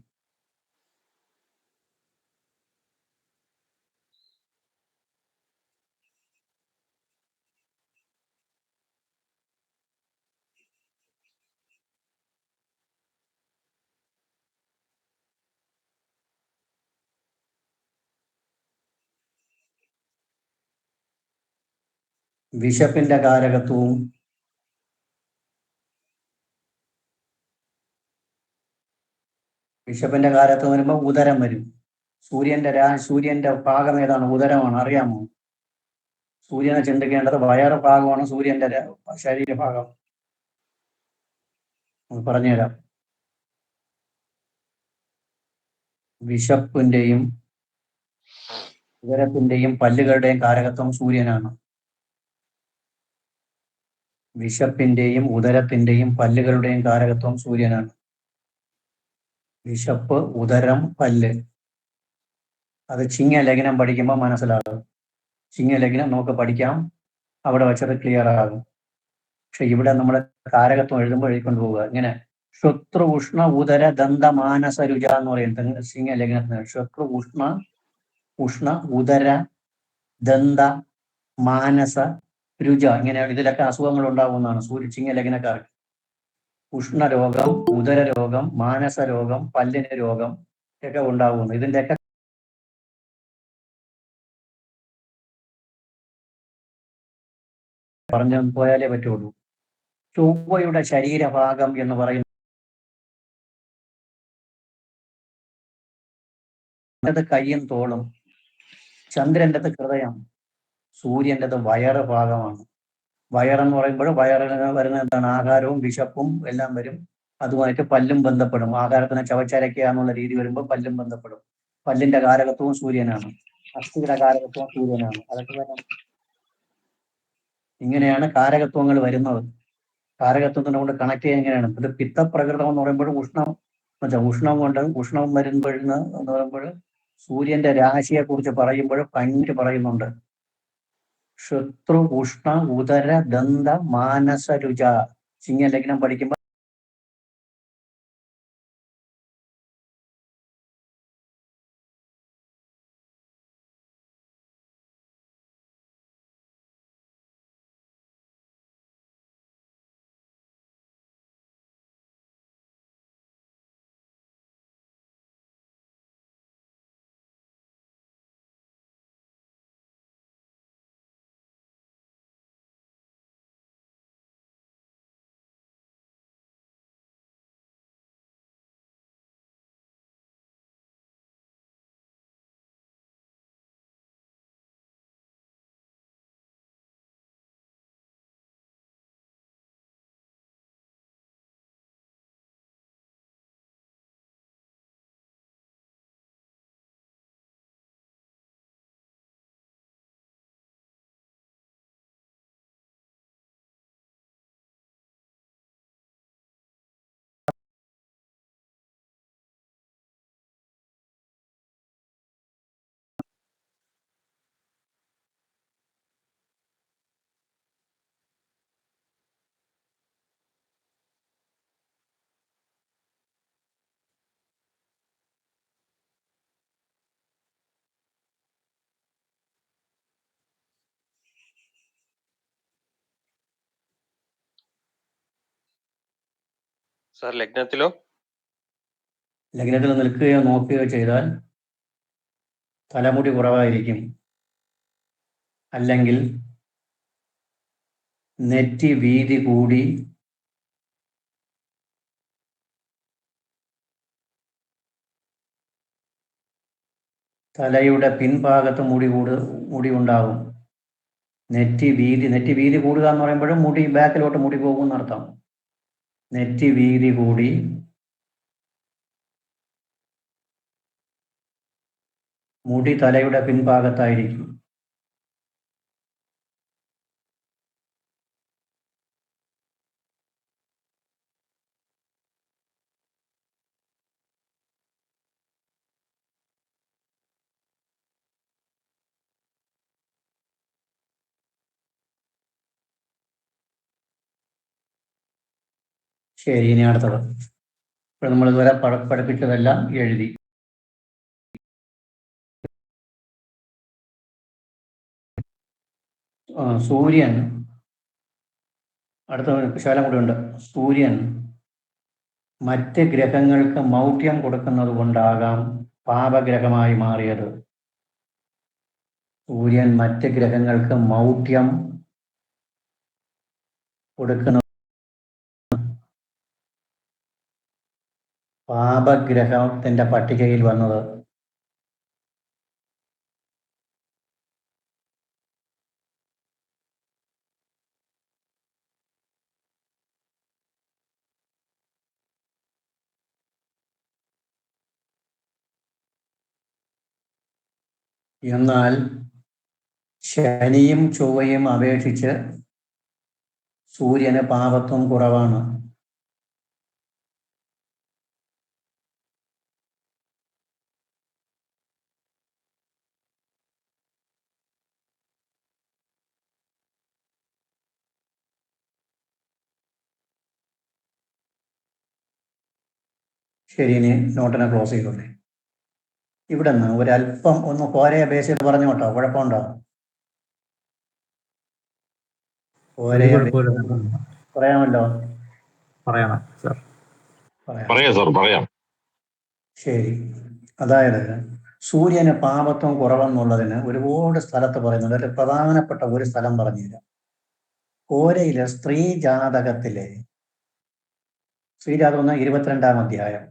വിശപ്പിന്റെ കാരകത്വവും വരുമ്പോൾ ഉദരം വരും. സൂര്യന്റെ ഭാഗം ഏതാണ്? ഉദരമാണ്. അറിയാമോ? സൂര്യനെ ചിന്തിക്കേണ്ടത് വയറ് ഭാഗമാണ് സൂര്യന്റെ ശരീരഭാഗം. പറഞ്ഞുതരാം. വിശപ്പിന്റെയും ഉദരത്തിന്റെയും പല്ലുകളുടെയും കാരകത്വം സൂര്യനാണ്. വിശപ്പിന്റെയും ഉദരത്തിന്റെയും പല്ലുകളുടെയും കാരകത്വം സൂര്യനാണ്. വിശപ്പ്, ഉദരം, പല്ല്. അത് ചിങ്ങലഗ്നം പഠിക്കുമ്പോൾ മനസ്സിലാകും. ചിങ്ങലഗ്നം നമുക്ക് പഠിക്കാം, അവിടെ വെച്ചത് ക്ലിയർ ആകും. പക്ഷെ ഇവിടെ നമ്മൾ കാരകത്വം എഴുതുമ്പോൾ എഴുതിക്കൊണ്ട് പോവുക ഇങ്ങനെ: ശത്രു ഉഷ്ണ ഉദര ദന്ത മാനസ രുച എന്ന് പറയുന്നത് ചിങ്ങലഗ്നത്തിന്. ശത്രു ഉഷ്ണ ഉദര ദന്ത മാനസ രുച, ഇങ്ങനെയാണ്. ഇതിലൊക്കെ അസുഖങ്ങൾ ഉണ്ടാകുന്നതാണ് ചിങ്ങലഗ്നക്കാർക്ക്. ഉഷ്ണരോഗം, ഉദരരോഗം, മാനസരോഗം, പല്ലിന് രോഗം ഒക്കെ ഉണ്ടാകുന്നു. ഇതിൻ്റെയൊക്കെ പറഞ്ഞു പോയാലേ പറ്റുള്ളൂ. ചൊവ്വയുടെ ശരീരഭാഗം എന്ന് പറയുന്നത് കയ്യും തോളും. ചന്ദ്രൻ്റെത് ഹൃദയം. സൂര്യൻ്റെത് വയറ് ഭാഗമാണ്. വയറെന്ന് പറയുമ്പോൾ വയറിന് വരുന്ന എന്താണ്? ആഹാരവും വിശപ്പും എല്ലാം വരും. അതുമായിട്ട് പല്ലും ബന്ധപ്പെടും. ആഹാരത്തിനെ ചവച്ചരയ്ക്കുക എന്നുള്ള രീതി വരുമ്പോൾ പല്ലും ബന്ധപ്പെടും. പല്ലിന്റെ കാരകത്വവും സൂര്യനാണ്. അസ്ഥിയുടെ കാരകത്വവും സൂര്യനാണ്. അതൊക്കെ വരാം. ഇങ്ങനെയാണ് കാരകത്വങ്ങൾ വരുന്നത്. കാരകത്വത്തിനെ കൊണ്ട് കണക്ട് ചെയ്യാൻ ഇങ്ങനെയാണ്. ഇത് പിത്തപ്രകൃതം എന്ന് പറയുമ്പോൾ ഉഷ്ണം വരുമ്പോഴെന്ന് എന്ന് പറയുമ്പോൾ സൂര്യന്റെ രാശിയെ കുറിച്ച് പറയുമ്പോൾ പഞ്ഞിട്ട് പറയുന്നുണ്ട്. ശത്രു ഉഷ്ണ ഉദര ദന്ത മാനസ രുച. ചിങ്ങലഗ്നം പഠിക്കുമ്പോൾ സാർ ലഗ്നത്തിൽ നിൽക്കുകയോ നോക്കുകയോ ചെയ്താൽ തലമുടി കുറവായിരിക്കും. അല്ലെങ്കിൽ നെറ്റി വീതി കൂടി തലയുടെ പിൻഭാഗത്ത് മുടി ഉണ്ടാകും. നെറ്റി വീതി കൂടുക എന്ന് പറയുമ്പോഴും മുടി ബാക്കിലോട്ട് മുടി പോകും എന്നർത്ഥം. നെറ്റി വീതി കൂടി മുടി തലയുടെ പിൻഭാഗത്തായിരിക്കും. ശരി, ഇനി അടുത്തത്. ഇപ്പോൾ നമ്മൾ ഇതുവരെ പഠിപ്പിച്ചതെല്ലാം എഴുതി. സൂര്യൻ, അടുത്ത ശകലം കൂടെ ഉണ്ട്. സൂര്യൻ മറ്റ് ഗ്രഹങ്ങൾക്ക് മൗഢ്യം കൊടുക്കുന്നത് കൊണ്ടാകാം പാപഗ്രഹമായി മാറിയത്. സൂര്യൻ മറ്റ് ഗ്രഹങ്ങൾക്ക് മൗഢ്യം കൊടുക്കുന്ന പാപഗ്രഹത്തിന്റെ പട്ടികയിൽ വന്നത്. എന്നാൽ ശനിയും ചൊവ്വയും അപേക്ഷിച്ച് സൂര്യന് പാപത്വം കുറവാണ്. ശരി, ഇനി നോട്ടിനെ ക്ലോസ് ചെയ്തോട്ടെ. ഇവിടെ നിന്ന് ഒരല്പം ഒന്ന് കോരയെ ബേസ് ചെയ്ത് പറഞ്ഞു കേട്ടോ, കുഴപ്പമുണ്ടോ? പറയാമല്ലോ? പറയണം സർ. പറയാം സാർ, പറയാം. ശരി, അതായത് സൂര്യന് പാപത്വം കുറവെന്നുള്ളതിന് ഒരുപാട് സ്ഥലത്ത് പറയുന്നുണ്ട്. അതിൽ പ്രധാനപ്പെട്ട ഒരു സ്ഥലം പറഞ്ഞുതരാം. കോരയിലെ സ്ത്രീ ജാതകത്തിലെ ശ്രീജാതകം 22-ാം അധ്യായം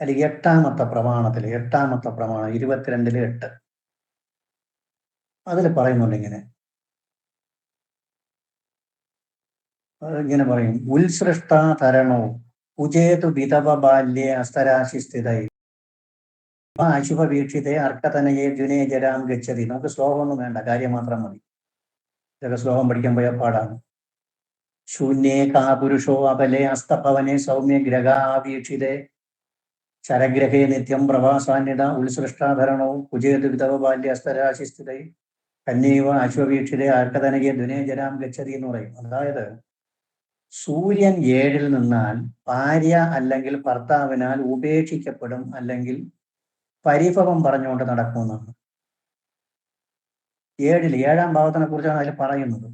അല്ലെങ്കിൽ 8-ാമത്തെ പ്രമാണത്തില് 22-8 അതിൽ പറയുന്നുണ്ട് ഇങ്ങനെ പറയും: ഉത്സൃഷ്ടാതരണവും കുചേതു വിധവ ബാല്യേ അസ്തരാശി സ്ഥിതൈ അശുഭ വീക്ഷിതേ അർക്കതനയെ ദ്വിനേ ജരാം ഗച്ഛതി. നമുക്ക് ശ്ലോകമൊന്നും വേണ്ട, കാര്യം മാത്രം മതി. ഇതൊക്കെ ശ്ലോകം പഠിക്കാൻ പോയ പാടാണ്. ശൂന്യേ കാ പുരുഷോ അപലേ അസ്തഭവനെ സൗമ്യ ഗ്രഹാവീക്ഷിതേ ശരഗ്രഹേ നിത്യം പ്രഭാസാന്യത ഉത്സൃഷ്ടാധരണവും കുചേതു വിധവ ബാല്യ അസ്തരാശി സ്ഥിതൈ കന്യൈവ അശ്വവീക്ഷിതേ അർക്കതനയെ ദ്വിനേ ജരാം ഗച്ഛതി എന്ന് പറയും. അതായത് സൂര്യൻ 7-ൽ നിന്നാൽ ഭാര്യ അല്ലെങ്കിൽ ഭർത്താവിനാൽ ഉപേക്ഷിക്കപ്പെടും, അല്ലെങ്കിൽ പരിഭവം പറഞ്ഞുകൊണ്ട് നടക്കുമെന്നാണ്. 7-ാം ഭാവത്തിനെ കുറിച്ചാണ് അതിൽ പറയുന്നത്.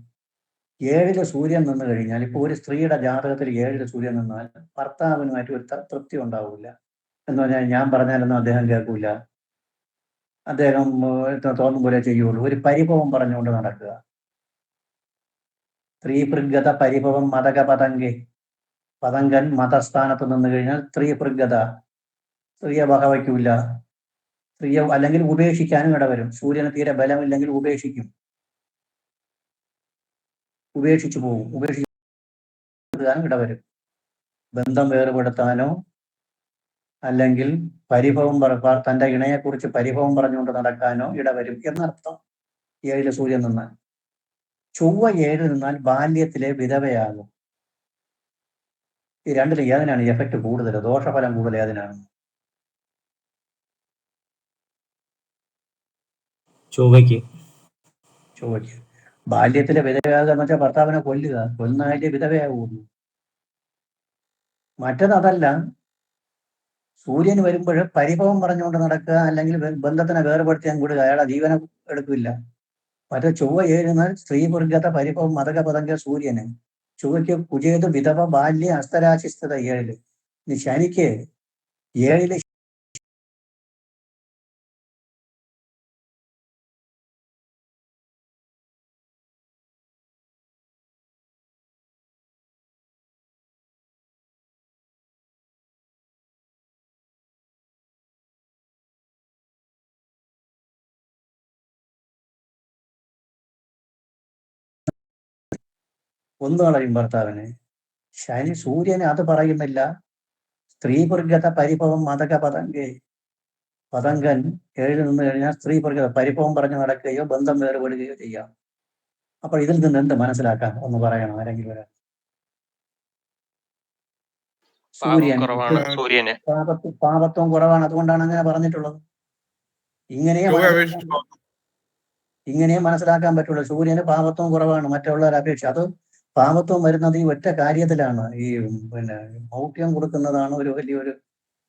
7-ൽ സൂര്യൻ നിന്ന് കഴിഞ്ഞാൽ, ഇപ്പോൾ ഒരു സ്ത്രീയുടെ ജാതകത്തിൽ 7-ൽ സൂര്യൻ നിന്നാൽ ഭർത്താവിനുമായിട്ട് ഒരു തൃപ്തി ഉണ്ടാവില്ല. എന്ന് പറഞ്ഞാൽ ഞാൻ പറഞ്ഞാലൊന്നും അദ്ദേഹം കേൾക്കൂല, അദ്ദേഹം തോന്നും പോലെ ചെയ്യുള്ളൂ, ഒരു പരിഭവം പറഞ്ഞുകൊണ്ട് നടക്കുക. സ്ത്രീഭൃഗത പരിഭവം മതക പതങ്കെ. പതങ്കൻ മതസ്ഥാനത്ത് നിന്ന് കഴിഞ്ഞാൽ സ്ത്രീഭൃഗത, സ്ത്രീയെ വകവയ്ക്കൂല, സ്ത്രീയെ അല്ലെങ്കിൽ ഉപേക്ഷിക്കാനും ഇടവരും. സൂര്യന് തീരെ ബലമില്ലെങ്കിൽ ഉപേക്ഷിച്ചു പോകും, ഉപേക്ഷിക്കാനും ഇടവരും. ബന്ധം വേർപെടുത്താനോ അല്ലെങ്കിൽ പരിഭവം തന്റെ ഇണയെക്കുറിച്ച് പരിഭവം പറഞ്ഞുകൊണ്ട് നടക്കാനോ ഇടവരും എന്നർത്ഥം 7-ൽ സൂര്യൻ നിന്നാൽ. ചൊവ്വ 7-ൽ നിന്നാൽ ബാല്യത്തിലെ വിധവയാകും. ഈ 2-ൽ ഏതിനാണ് എഫക്റ്റ് കൂടുതൽ, ദോഷഫലം കൂടുതൽ ഏതിനാണ്? ചൊവ്വയ്ക്ക്. ബാല്യത്തിലെ വിധവയാകുക എന്ന് വെച്ചാൽ ഭർത്താവിനെ കൊല്ലുന്നതിന്റെ വിധവയാകുന്നു. മറ്റത് അതല്ല. സൂര്യൻ വരുമ്പോൾ പരിഭവം പറഞ്ഞുകൊണ്ട് നടക്കുക, അല്ലെങ്കിൽ ബന്ധത്തിനെ വേർപെടുത്തിയാൻ കൂടുക, അയാളെ ജീവനെ എടുക്കില്ല. മറ്റേ ചൊവ്വ 7 എന്നാൽ സ്ത്രീപുർഗത പരിഭവം മതക പതങ്ക സൂര്യന്. ചൊവ്വയ്ക്ക് കുചേതു വിധവ ബാല്യ അസ്തരാശിസ്ഥത 7-ൽ. ഇനി ശനിക്ക് 7-ൽ കൊന്നുകളയും ഭർത്താവിനെ. സൂര്യന് അത് പറയുന്നില്ല. സ്ത്രീപുർഗത പരിഭവം മതക പതങ്കേ. പതങ്കൻ എഴുതി നിന്ന് കഴിഞ്ഞാൽ സ്ത്രീപുർഗത പരിഭവം പറഞ്ഞു നടക്കുകയോ ബന്ധം വേർപെടുകയോ ചെയ്യാം. അപ്പോൾ ഇതിൽ നിന്ന് എന്ത് മനസ്സിലാക്കാം ഒന്ന് പറയണം ആരെങ്കിലും ഒരാൾ. സൂര്യൻ സൂര്യന് പാപത്വം കുറവാണ്, അതുകൊണ്ടാണ് അങ്ങനെ പറഞ്ഞിട്ടുള്ളത്. ഇങ്ങനെ മനസ്സിലാക്കാൻ പറ്റുള്ളൂ. സൂര്യന് പാപത്വം കുറവാണ് മറ്റുള്ളവരെ അപേക്ഷിച്ച്. അത് പാപത്വം വരുന്നത് ഈ ഒറ്റ കാര്യത്തിലാണ്. ഈ മൗഢ്യം കൊടുക്കുന്നതാണ് ഒരു വലിയൊരു.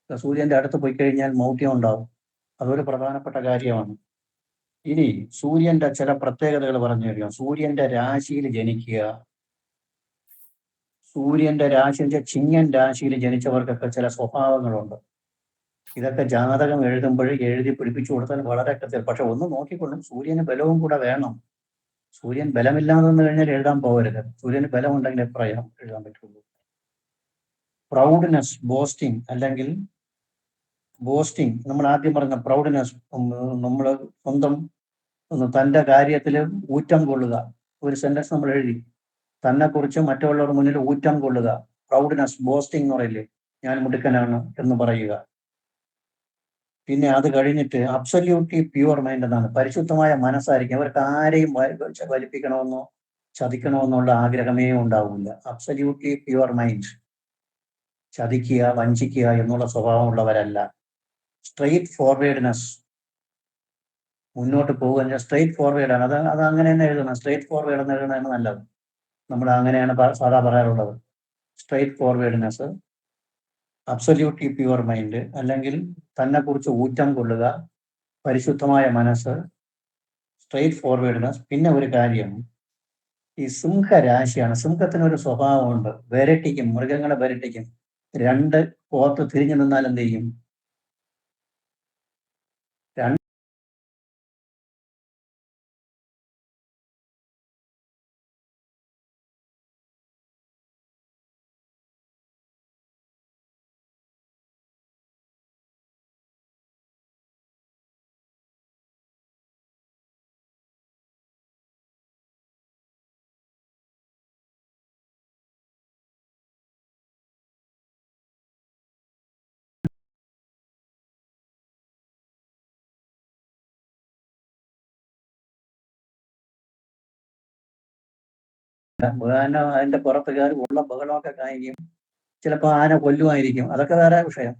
സൂര്യന്റെ അടുത്ത് പോയി കഴിഞ്ഞാൽ മൗഢ്യം ഉണ്ടാവും. അതൊരു പ്രധാനപ്പെട്ട കാര്യമാണ്. ഇനി സൂര്യന്റെ ചില പ്രത്യേകതകൾ പറഞ്ഞു തരിക. സൂര്യന്റെ രാശിയിൽ ജനിക്കുക, സൂര്യന്റെ രാശിന്റെ ചിങ്ങൻ രാശിയിൽ ജനിച്ചവർക്കൊക്കെ ചില സ്വഭാവങ്ങളുണ്ട്. ഇതൊക്കെ ജാതകം എഴുതുമ്പോൾ എഴുതി പിടിപ്പിച്ചു കൊടുത്താൽ വളരെ കൃത്യം. പക്ഷെ ഒന്ന് നോക്കിക്കൊള്ളും, സൂര്യന് ബലവും കൂടെ വേണം. സൂര്യൻ ബലമില്ലാതെ വന്നു കഴിഞ്ഞാൽ എഴുതാൻ പോകരുത്. സൂര്യന് ബലം ഉണ്ടെങ്കിൽ എപ്പോഴാണ് എഴുതാൻ പറ്റുള്ളൂ. പ്രൗഡ്നെസ്, ബോസ്റ്റിംഗ് അല്ലെങ്കിൽ ബോസ്റ്റിംഗ്, നമ്മൾ ആദ്യം പറഞ്ഞ പ്രൗഡ്നെസ്, നമ്മൾ സ്വന്തം തൻ്റെ കാര്യത്തിൽ ഊറ്റം കൊള്ളുക. ഒരു സെന്റൻസ് നമ്മൾ എഴുതി, തന്നെ കുറിച്ച് മറ്റുള്ളവരുടെ മുന്നിൽ ഊറ്റം കൊള്ളുക. പ്രൗഡ്നെസ്, ബോസ്റ്റിംഗ് എന്ന് പറയില്ലേ, ഞാൻ മിടുക്കനാണ് എന്ന് പറയുക. പിന്നെ അത് കഴിഞ്ഞിട്ട് അബ്സല്യൂട്ട്ലി പ്യുവർ മൈൻഡ് എന്നാണ്, പരിശുദ്ധമായ മനസ്സായിരിക്കും. അവർക്ക് ആരെയും വലിപ്പിക്കണമെന്നോ ചതിക്കണമെന്നുള്ള ആഗ്രഹമേ ഉണ്ടാവില്ല. അബ്സല്യൂട്ട്ലി പ്യുവർ മൈൻഡ്, ചതിക്കുക വഞ്ചിക്കുക എന്നുള്ള സ്വഭാവമുള്ളവരല്ല. സ്ട്രെയിറ്റ് ഫോർവേഡ്നെസ്, മുന്നോട്ട് പോകുക, സ്ട്രെയിറ്റ് ഫോർവേഡാണ്. അത് അങ്ങനെ തന്നെ എഴുതണം. സ്ട്രെയിറ്റ് ഫോർവേഡ് എന്ന് എഴുതുന്നതാണ് നല്ലത്. നമ്മൾ അങ്ങനെയാണ് സാധാ പറയാറുള്ളത്. Straight forwardness, absolutely pure mind, അല്ലെങ്കിൽ തന്നെ കുറിച്ച് ഊറ്റം കൊള്ളുക, പരിശുദ്ധമായ മനസ്സ്, സ്ട്രെയിറ്റ് ഫോർവേഡ്നെസ്. പിന്നെ ഒരു കാര്യം, ഈ സിംഹരാശിയാണ്. സിംഹത്തിനൊരു സ്വഭാവമുണ്ട്, വരട്ടിക്കും, മൃഗങ്ങളെ വരട്ടിക്കും. രണ്ട് പോത്ത് തിരിഞ്ഞു നിന്നാൽ എന്ത് ചെയ്യും? ആന അതിന്റെ പുറത്ത് കയറി ഉള്ള ബഹളമൊക്കെ കാണിക്കും. ചിലപ്പോൾ ആന കൊല്ലുമായിരിക്കും. അതൊക്കെ വേറെ വിഷയം.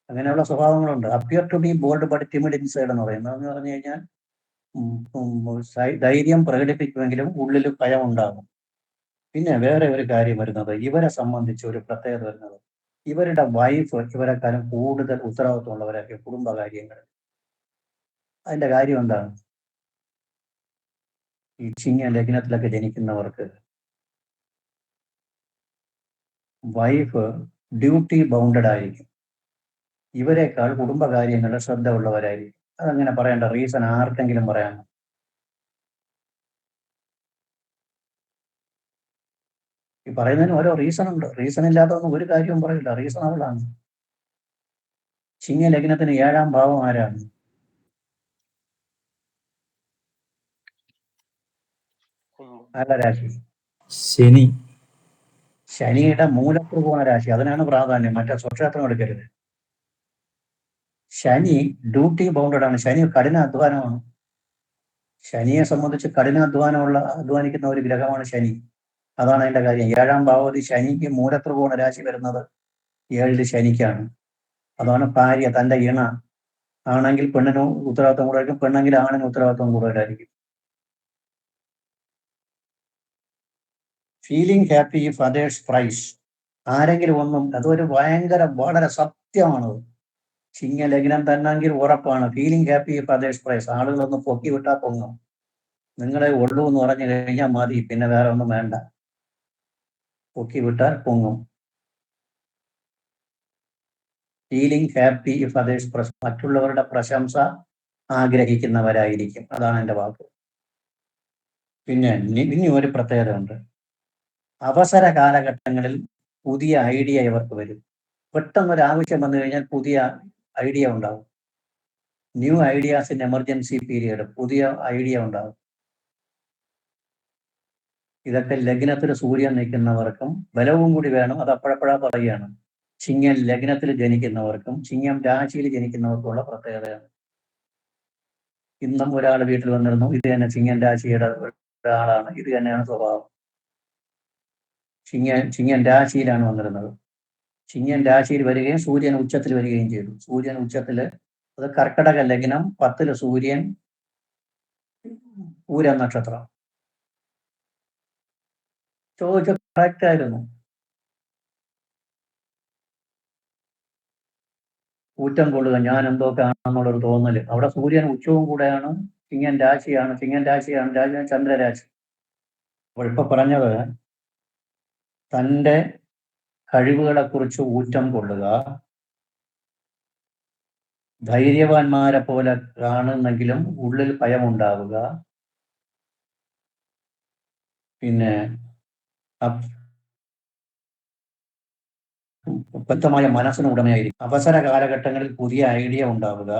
അങ്ങനെയുള്ള സ്വഭാവങ്ങളുണ്ട്. Appear to be bold but timid inside എന്ന് പറയുന്നത് എന്ന് പറഞ്ഞു കഴിഞ്ഞാൽ ധൈര്യം പ്രകടിപ്പിക്കുമെങ്കിലും ഉള്ളിൽ ഭയം ഉണ്ടാകും. പിന്നെ വേറെ ഒരു കാര്യം വരുന്നത്, ഇവരെ സംബന്ധിച്ച് ഒരു പ്രത്യേകത വരുന്നത്, ഇവരുടെ വൈഫ് ഇവരെക്കാളും കൂടുതൽ ഉത്തരവാദിത്വമുള്ളവരൊക്കെ കുടുംബകാര്യങ്ങൾ. അതിന്റെ കാര്യം എന്താണ്? ഈ ചിങ്ങ ലഗ്നത്തിലൊക്കെ ജനിക്കുന്നവർക്ക് വൈഫ് ഡ്യൂട്ടി ബൗണ്ടഡ് ആയിരിക്കും. ഇവരെക്കാൾ കുടുംബകാര്യങ്ങളുടെ ശ്രദ്ധ ഉള്ളവരായിരിക്കും. അതങ്ങനെ പറയേണ്ട റീസൺ ആർക്കെങ്കിലും പറയാമോ? ഈ പറയുന്നതിന് ഓരോ റീസൺ ഉണ്ട്. റീസൺ ഇല്ലാതൊന്നും ഒരു കാര്യവും പറയില്ല. റീസണബിൾ ആണ്. ചിങ്ങ ലഗ്നത്തിന് 7ാം ഭാവം ആരാണ്? ആരുടെ രാശി? ശനി. ശനിയുടെ മൂലത്രികോണ രാശി. അതിനാണ് പ്രാധാന്യം, മറ്റേ സ്വക്ഷേത്രം എടുക്കരുത്. ശനി ഡ്യൂട്ടി ബൗണ്ടഡ് ആണ്. ശനി കഠിനാധ്വാനമാണ്. ശനിയെ സംബന്ധിച്ച് അധ്വാനിക്കുന്ന ഒരു ഗ്രഹമാണ് ശനി. അതാണ് അതിന്റെ കാര്യം. 7ാം ഭാവത്തിൽ ശനിക്ക് മൂലത്രികോണ രാശി വരുന്നത് 7ൽ ശനിക്കാണ്. അതാണ് ഭാര്യ, തന്റെ ഇണ ആണെങ്കിൽ പെണ്ണിന് ഉത്തരവാദിത്വം കൂടുതലായിരിക്കും, പെണ്ണെങ്കിൽ ആണിന് ഉത്തരവാദിത്വം കൂടുതലായിരിക്കും. Feeling happy if others praise, ആരെങ്കിലും ഒന്നും, അതൊരു വളരെ സത്യമാണത്. ചിങ്ങ ലഗ്നം തന്നെങ്കിൽ ഉറപ്പാണ്. Feeling happy if others praise, ആളുകളൊന്ന് പൊക്കി വിട്ടാൽ പൊങ്ങും. നിങ്ങളെ ഉള്ളൂ എന്ന് പറഞ്ഞു കഴിഞ്ഞാൽ മതി, പിന്നെ വേറെ ഒന്നും വേണ്ട. പൊക്കി വിട്ടാൽ പൊങ്ങും. Feeling happy if others praise, മറ്റുള്ളവരുടെ പ്രശംസ ആഗ്രഹിക്കുന്നവരായിരിക്കും. അതാണ് എൻ്റെ വാക്ക്. പിന്നെ ഇനി ഒരു പ്രത്യേകത ഉണ്ട്. അവസര കാലഘട്ടങ്ങളിൽ പുതിയ ഐഡിയ ഇവർക്ക് വരും. പെട്ടെന്നൊരു ആവശ്യം വന്നു കഴിഞ്ഞാൽ പുതിയ ഐഡിയ ഉണ്ടാവും. New ideas in emergency period, പുതിയ ഐഡിയ ഉണ്ടാവും. ഇതൊക്കെ ലഗ്നത്തിൽ സൂര്യൻ നിൽക്കുന്നവർക്കും ബലവും കൂടി വേണം. അത് അപ്പോഴപ്പോഴാ പറയുകയാണ്. ചിങ്ങൻ ലഗ്നത്തിൽ ജനിക്കുന്നവർക്കും ചിങ്ങം രാശിയിൽ ജനിക്കുന്നവർക്കുമുള്ള പ്രത്യേകതയാണ്. ഇന്നും ഒരാൾ വീട്ടിൽ വന്നിരുന്നു, ഇത് തന്നെ ചിങ്ങൻ രാശിയുടെ ഒരാളാണ്, ഇത് തന്നെയാണ് സ്വഭാവം. ചിങ്ങൻ രാശിയിലാണ് വന്നിരുന്നത്. ചിങ്ങൻ രാശിയിൽ വരികയും സൂര്യൻ ഉച്ചത്തിൽ വരികയും ചെയ്തു. സൂര്യൻ ഉച്ചത്തില്, അത് കർക്കടക ലഗ്നം, 10 സൂര്യൻ, പൂര നക്ഷത്രം. ചോദിച്ച കറക്റ്റ് ആയിരുന്നു. ഊറ്റം കൊള്ളുക, ഞാൻ എന്തൊക്കെ ആണെന്നുള്ളൊരു തോന്നല്. അവിടെ സൂര്യൻ ഉച്ചവും കൂടെയാണ്. ചിങ്ങൻ രാശിയാണ് രാശി ചന്ദ്രരാശി. അപ്പോൾ ഇപ്പൊ പറഞ്ഞത് തൻ്റെ കഴിവുകളെ കുറിച്ച് ഊറ്റം കൊള്ളുക, ധൈര്യവാന്മാരെ പോലെ കാണുന്നെങ്കിലും ഉള്ളിൽ ഭയമുണ്ടാവുക, പിന്നെ വ്യക്തമായ മനസ്സിന് ഉടമയായിരിക്കും. അവസര കാലഘട്ടങ്ങളിൽ പുതിയ ഐഡിയ ഉണ്ടാവുക,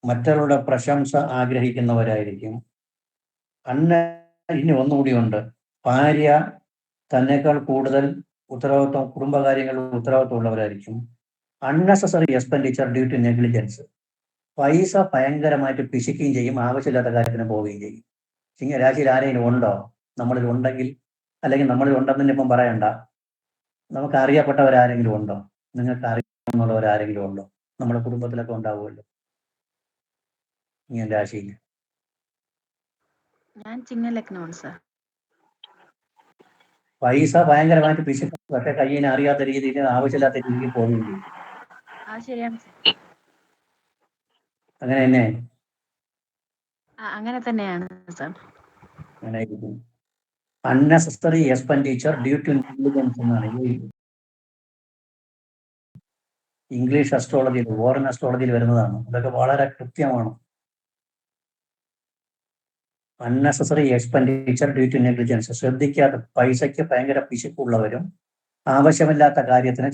മറ്റുള്ളവരുടെ പ്രശംസ ആഗ്രഹിക്കുന്നവരായിരിക്കും. ഇനി ഒന്നുകൂടിയുണ്ട്, ഭാര്യ തന്നെക്കാൾ കൂടുതൽ ഉത്തരവാദിത്വം, കുടുംബകാര്യങ്ങളിൽ ഉത്തരവാദിത്വം ഉള്ളവരായിരിക്കും. Unnecessary expenditure due to negligence, പൈസ ഭയങ്കരമായിട്ട് പിശുക്കുകയും ചെയ്യും, ആവശ്യമില്ലാത്ത കാര്യത്തിന് പോവുകയും ചെയ്യും. ചിങ്ങരാശിയിൽ ആരെങ്കിലും ഉണ്ടോ? നമ്മളിൽ ഉണ്ടെങ്കിൽ, അല്ലെങ്കിൽ നമ്മളിൽ ഉണ്ടെന്ന് ഇപ്പം പറയണ്ട, നമുക്ക് അറിയപ്പെട്ടവരാരെങ്കിലും ഉണ്ടോ? നിങ്ങൾക്ക് അറിയാവുന്നവരാരെങ്കിലും ഉണ്ടോ? നമ്മുടെ കുടുംബത്തിലൊക്കെ ഉണ്ടാവുമല്ലോ ഇങ്ങനെ രാശിയിൽ. ഞാൻ ചിങ്ങ ലഗ്നമാണ് സാർ. പൈസ ഭയങ്കരമായിട്ട് പിശുക്കും, പക്ഷെ കയ്യിന് അറിയാത്ത രീതിയിൽ, ആവശ്യമില്ലാത്ത രീതിയിൽ പോവുകയും ചെയ്യും. ശരിയാണ്. അങ്ങനെ തന്നെ, അങ്ങനെ തന്നെയാണ് സാർ. അങ്ങനെ ആയിരിക്കും. Unnecessary expenditure due to negligence എന്നാണ് ഇംഗ്ലീഷ് അസ്ട്രോളജിയിൽ, ഫോറിൻ അസ്ട്രോളജിയിൽ വരുന്നതാണ്. അതൊക്കെ വളരെ കൃത്യമാണ്. Unnecessary expenditure due to negligence, ശ്രദ്ധിക്കാത്ത, പൈസയ്ക്ക് ഭയങ്കര പിശുക്കുള്ളവരും ആവശ്യമില്ലാത്ത കാര്യത്തിന്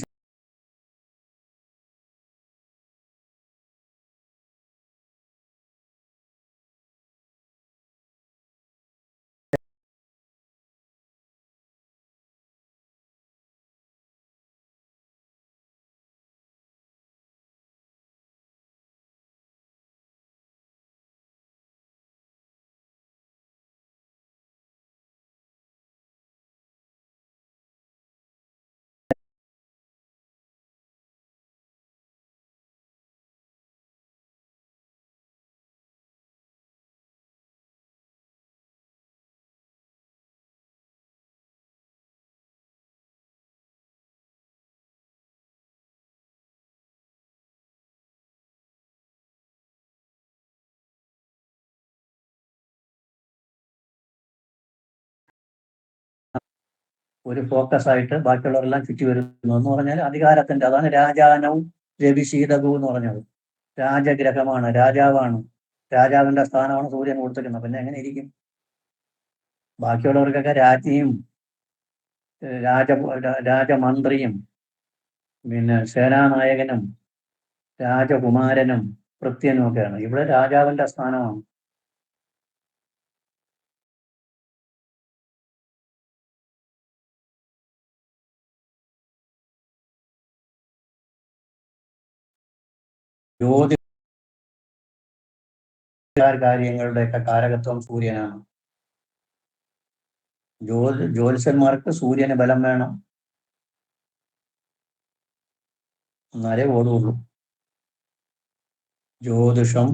ഒരു ഫോക്കസ് ആയിട്ട് ബാക്കിയുള്ളവരെല്ലാം ചുറ്റി വരുന്നു എന്ന് പറഞ്ഞാൽ അധികാരത്തിന്റെ, അതാണ് രാജാനവും രവിശീതകവും എന്ന് പറഞ്ഞത്. രാജഗ്രഹമാണ്, രാജാവാണ്, രാജാവിന്റെ സ്ഥാനമാണ് സൂര്യൻ കൊടുത്തിരിക്കുന്നത്. പിന്നെ എങ്ങനെ ഇരിക്കും? ബാക്കിയുള്ളവർക്കൊക്കെ രാജ്ഞിയും രാജമന്ത്രിയും പിന്നെ സേനാനായകനും രാജകുമാരനും ഭൃത്യനും ഒക്കെയാണ്. ഇവിടെ രാജാവിന്റെ സ്ഥാനമാണ്. കാര്യങ്ങളുടെയൊക്കെ കാരകത്വം സൂര്യനാണ്. ജ്യോത്സ്യന്മാർക്ക് സൂര്യന് ബലം വേണം, എന്നാലേ ഓടുള്ളൂ. ജ്യോതിഷം,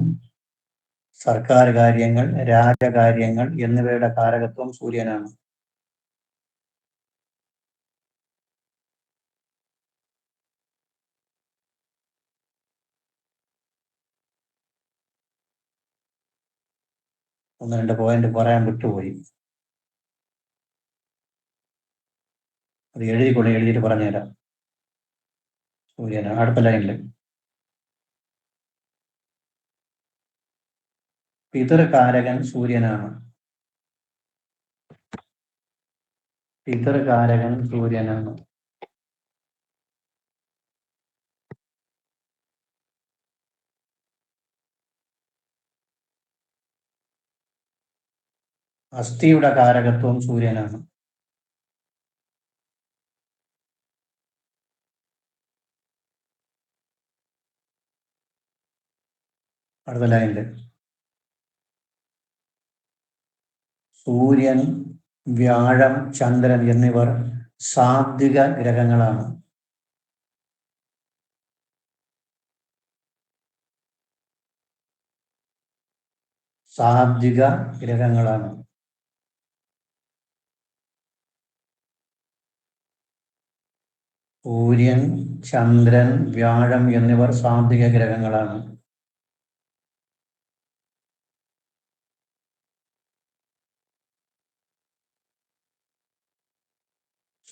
സർക്കാർ കാര്യങ്ങൾ, രാജകാര്യങ്ങൾ എന്നിവയുടെ കാരകത്വം സൂര്യനാണ്. ഒന്ന് രണ്ട് പോയിന്റ് പറയാൻ വിട്ടുപോയി, അത് എഴുതിയിട്ട് പറഞ്ഞുതരാം. സൂര്യനാണ് അടുത്ത ലൈനില്. പിതൃകാരകൻ സൂര്യനാണ്. പിതൃകാരകൻ സൂര്യനാണ്. അസ്ഥിയുടെ കാരകത്വം സൂര്യനാണ്. അടുത്ത ലൈനിൽ സൂര്യൻ, വ്യാഴം, ചന്ദ്രൻ എന്നിവർ സാത്വിക ഗ്രഹങ്ങളാണ്. സാത്വിക ഗ്രഹങ്ങളാണ്. സൂര്യൻ, ചന്ദ്രൻ, വ്യാഴം എന്നിവർ സാത്വിക ഗ്രഹങ്ങളാണ്.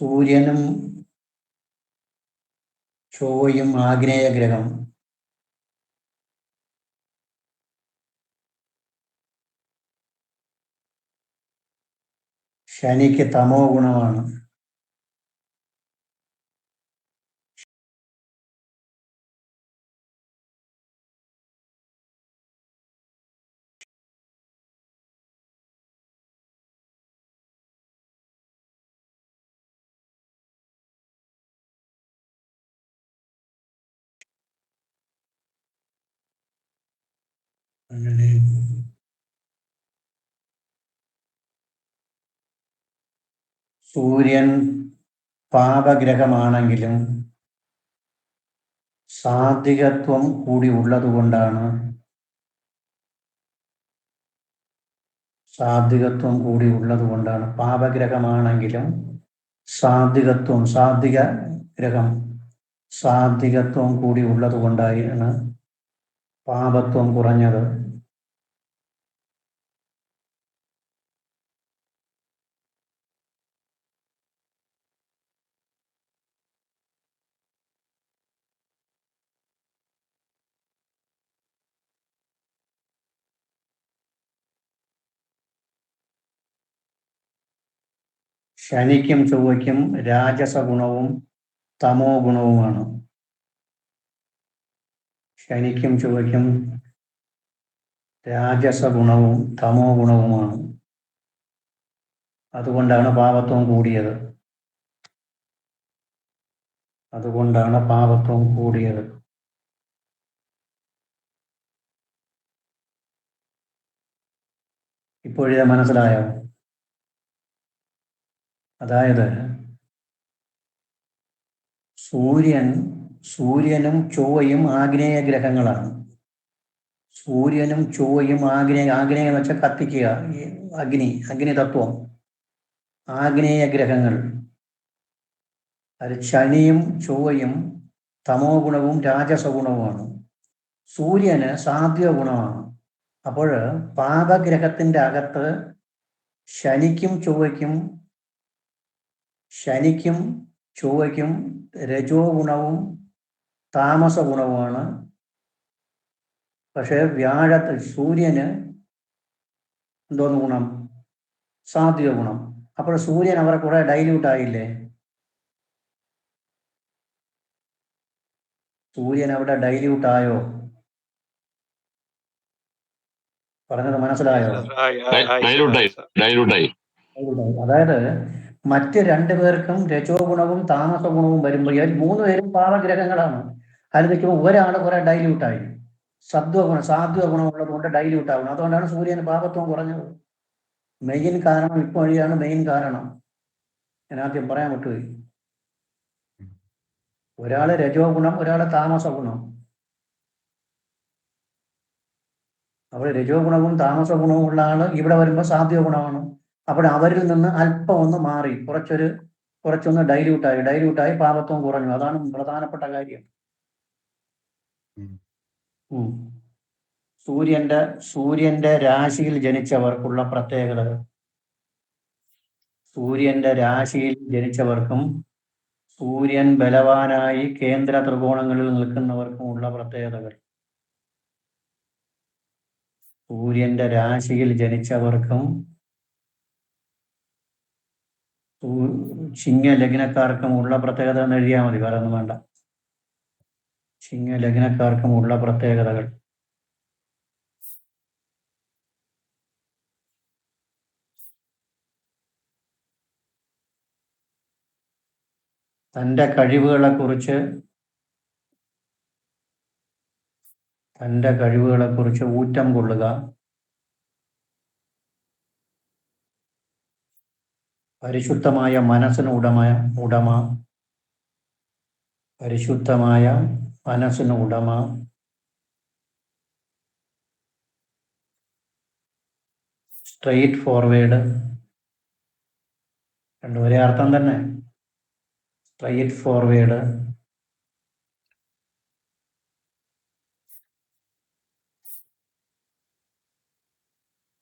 സൂര്യനും ചൊവ്വയും ആഗ്നേയ ഗ്രഹം. ശനിക്ക് തമോ ഗുണമാണ്. അങ്ങനെ സൂര്യൻ പാപഗ്രഹമാണെങ്കിലും സാത്വികത്വം കൂടി ഉള്ളതുകൊണ്ടാണ് പാപഗ്രഹമാണെങ്കിലും സാത്വികത്വം കൂടി ഉള്ളതുകൊണ്ടാണ് പാപത്വം കുറഞ്ഞത്. ശനിക്കും ചൊവ്വയ്ക്കും രാജസ ഗുണവും തമോ ഗുണവുമാണ്. ശനിക്കും ചൊവ്വയ്ക്കും രാജസ ഗുണവും തമോ ഗുണവുമാണ്. അതുകൊണ്ടാണ് പാപത്വം കൂടിയത്. ഇപ്പോഴിത് മനസ്സിലായോ? അതായത് സൂര്യനും ചൊവ്വയും ആഗ്നേയ ഗ്രഹങ്ങളാണ്. സൂര്യനും ചൊവ്വയും ആഗ്നേയം എന്ന് വെച്ചാൽ കത്തിക്കുക, അഗ്നി തത്വം, ആഗ്നേയ ഗ്രഹങ്ങൾ. അത് ശനിയും ചൊവ്വയും തമോ ഗുണവും രാജസ ഗുണവുമാണ്. സൂര്യന് സാത്വിക ഗുണമാണ്. അപ്പോൾ പാപഗ്രഹത്തിന്റെ അകത്ത് ശനിക്കും ചൊവ്വയ്ക്കും രജോ ഗുണവും താമസ ഗുണവുമാണ്. പക്ഷെ സൂര്യന് എന്തോന്ന് ഗുണം? സാത്വിക ഗുണം. അപ്പോൾ സൂര്യൻ അവരെ കുറെ ഡൈല്യൂട്ട് ആയില്ലേ? സൂര്യൻ അവിടെ ഡൈല്യൂട്ട് ആയോ? പറഞ്ഞത് മനസ്സിലായോ? ഡൈലൂട്ടായി. അതായത് മറ്റ് രണ്ടുപേർക്കും രജോ ഗുണവും താമസ ഗുണവും വരുമ്പോൾ 3 പേരും പാപഗ്രഹങ്ങളാണ്. അതിൽ നിൽക്കുമ്പോൾ ഒരാൾ കുറെ ഡൈല്യൂട്ടായി. സാത്വിക ഗുണം ഉള്ളതുകൊണ്ട് ഡൈല്യൂട്ട് ആവണം. അതുകൊണ്ടാണ് സൂര്യന് പാപത്വം കുറഞ്ഞത്. മെയിൻ കാരണം ഇപ്പോഴാണ് മെയിൻ കാരണം. ഞാൻ ആദ്യം പറയാൻ വിട്ടുപോയി. ഒരാള് രജോ ഗുണം, ഒരാള് താമസ ഗുണം. അപ്പോൾ രജോ ഗുണവും താമസ ഗുണവും ഉള്ള ആള് ഇവിടെ വരുമ്പോൾ സാത്വിക ഗുണമാണ്. അപ്പോൾ അവരിൽ നിന്ന് അല്പം ഒന്ന് മാറി, കുറച്ചൊന്ന് ഡൈല്യൂട്ടായി പാപത്വം കുറഞ്ഞു. അതാണ് പ്രധാനപ്പെട്ട കാര്യം. സൂര്യന്റെ രാശിയിൽ ജനിച്ചവർക്കുള്ള പ്രത്യേകതകൾ. സൂര്യന്റെ രാശിയിൽ ജനിച്ചവർക്കും സൂര്യൻ ബലവാനായി കേന്ദ്ര ത്രികോണങ്ങളിൽ നിൽക്കുന്നവർക്കുമുള്ള പ്രത്യേകതകൾ. സൂര്യന്റെ രാശിയിൽ ജനിച്ചവർക്കും ചിങ്ങ ലഗ്നക്കാർക്കും ഉള്ള പ്രത്യേകത എന്ന് എഴുതിയാൽ മതി, വേറെ ഒന്നും വേണ്ട. ചിങ്ങ ലഗ്നക്കാർക്കും ഉള്ള പ്രത്യേകതകൾ. തൻ്റെ കഴിവുകളെക്കുറിച്ച് തൻ്റെ കഴിവുകളെക്കുറിച്ച് ഊറ്റം കൊള്ളുക. പരിശുദ്ധമായ മനസ്സിന് ഉടമ പരിശുദ്ധമായ മനസ്സിന് ഉടമ. സ്ട്രെയിറ്റ് ഫോർവേഡ്, രണ്ടും ഒരേ അർത്ഥം തന്നെ. Straight forward.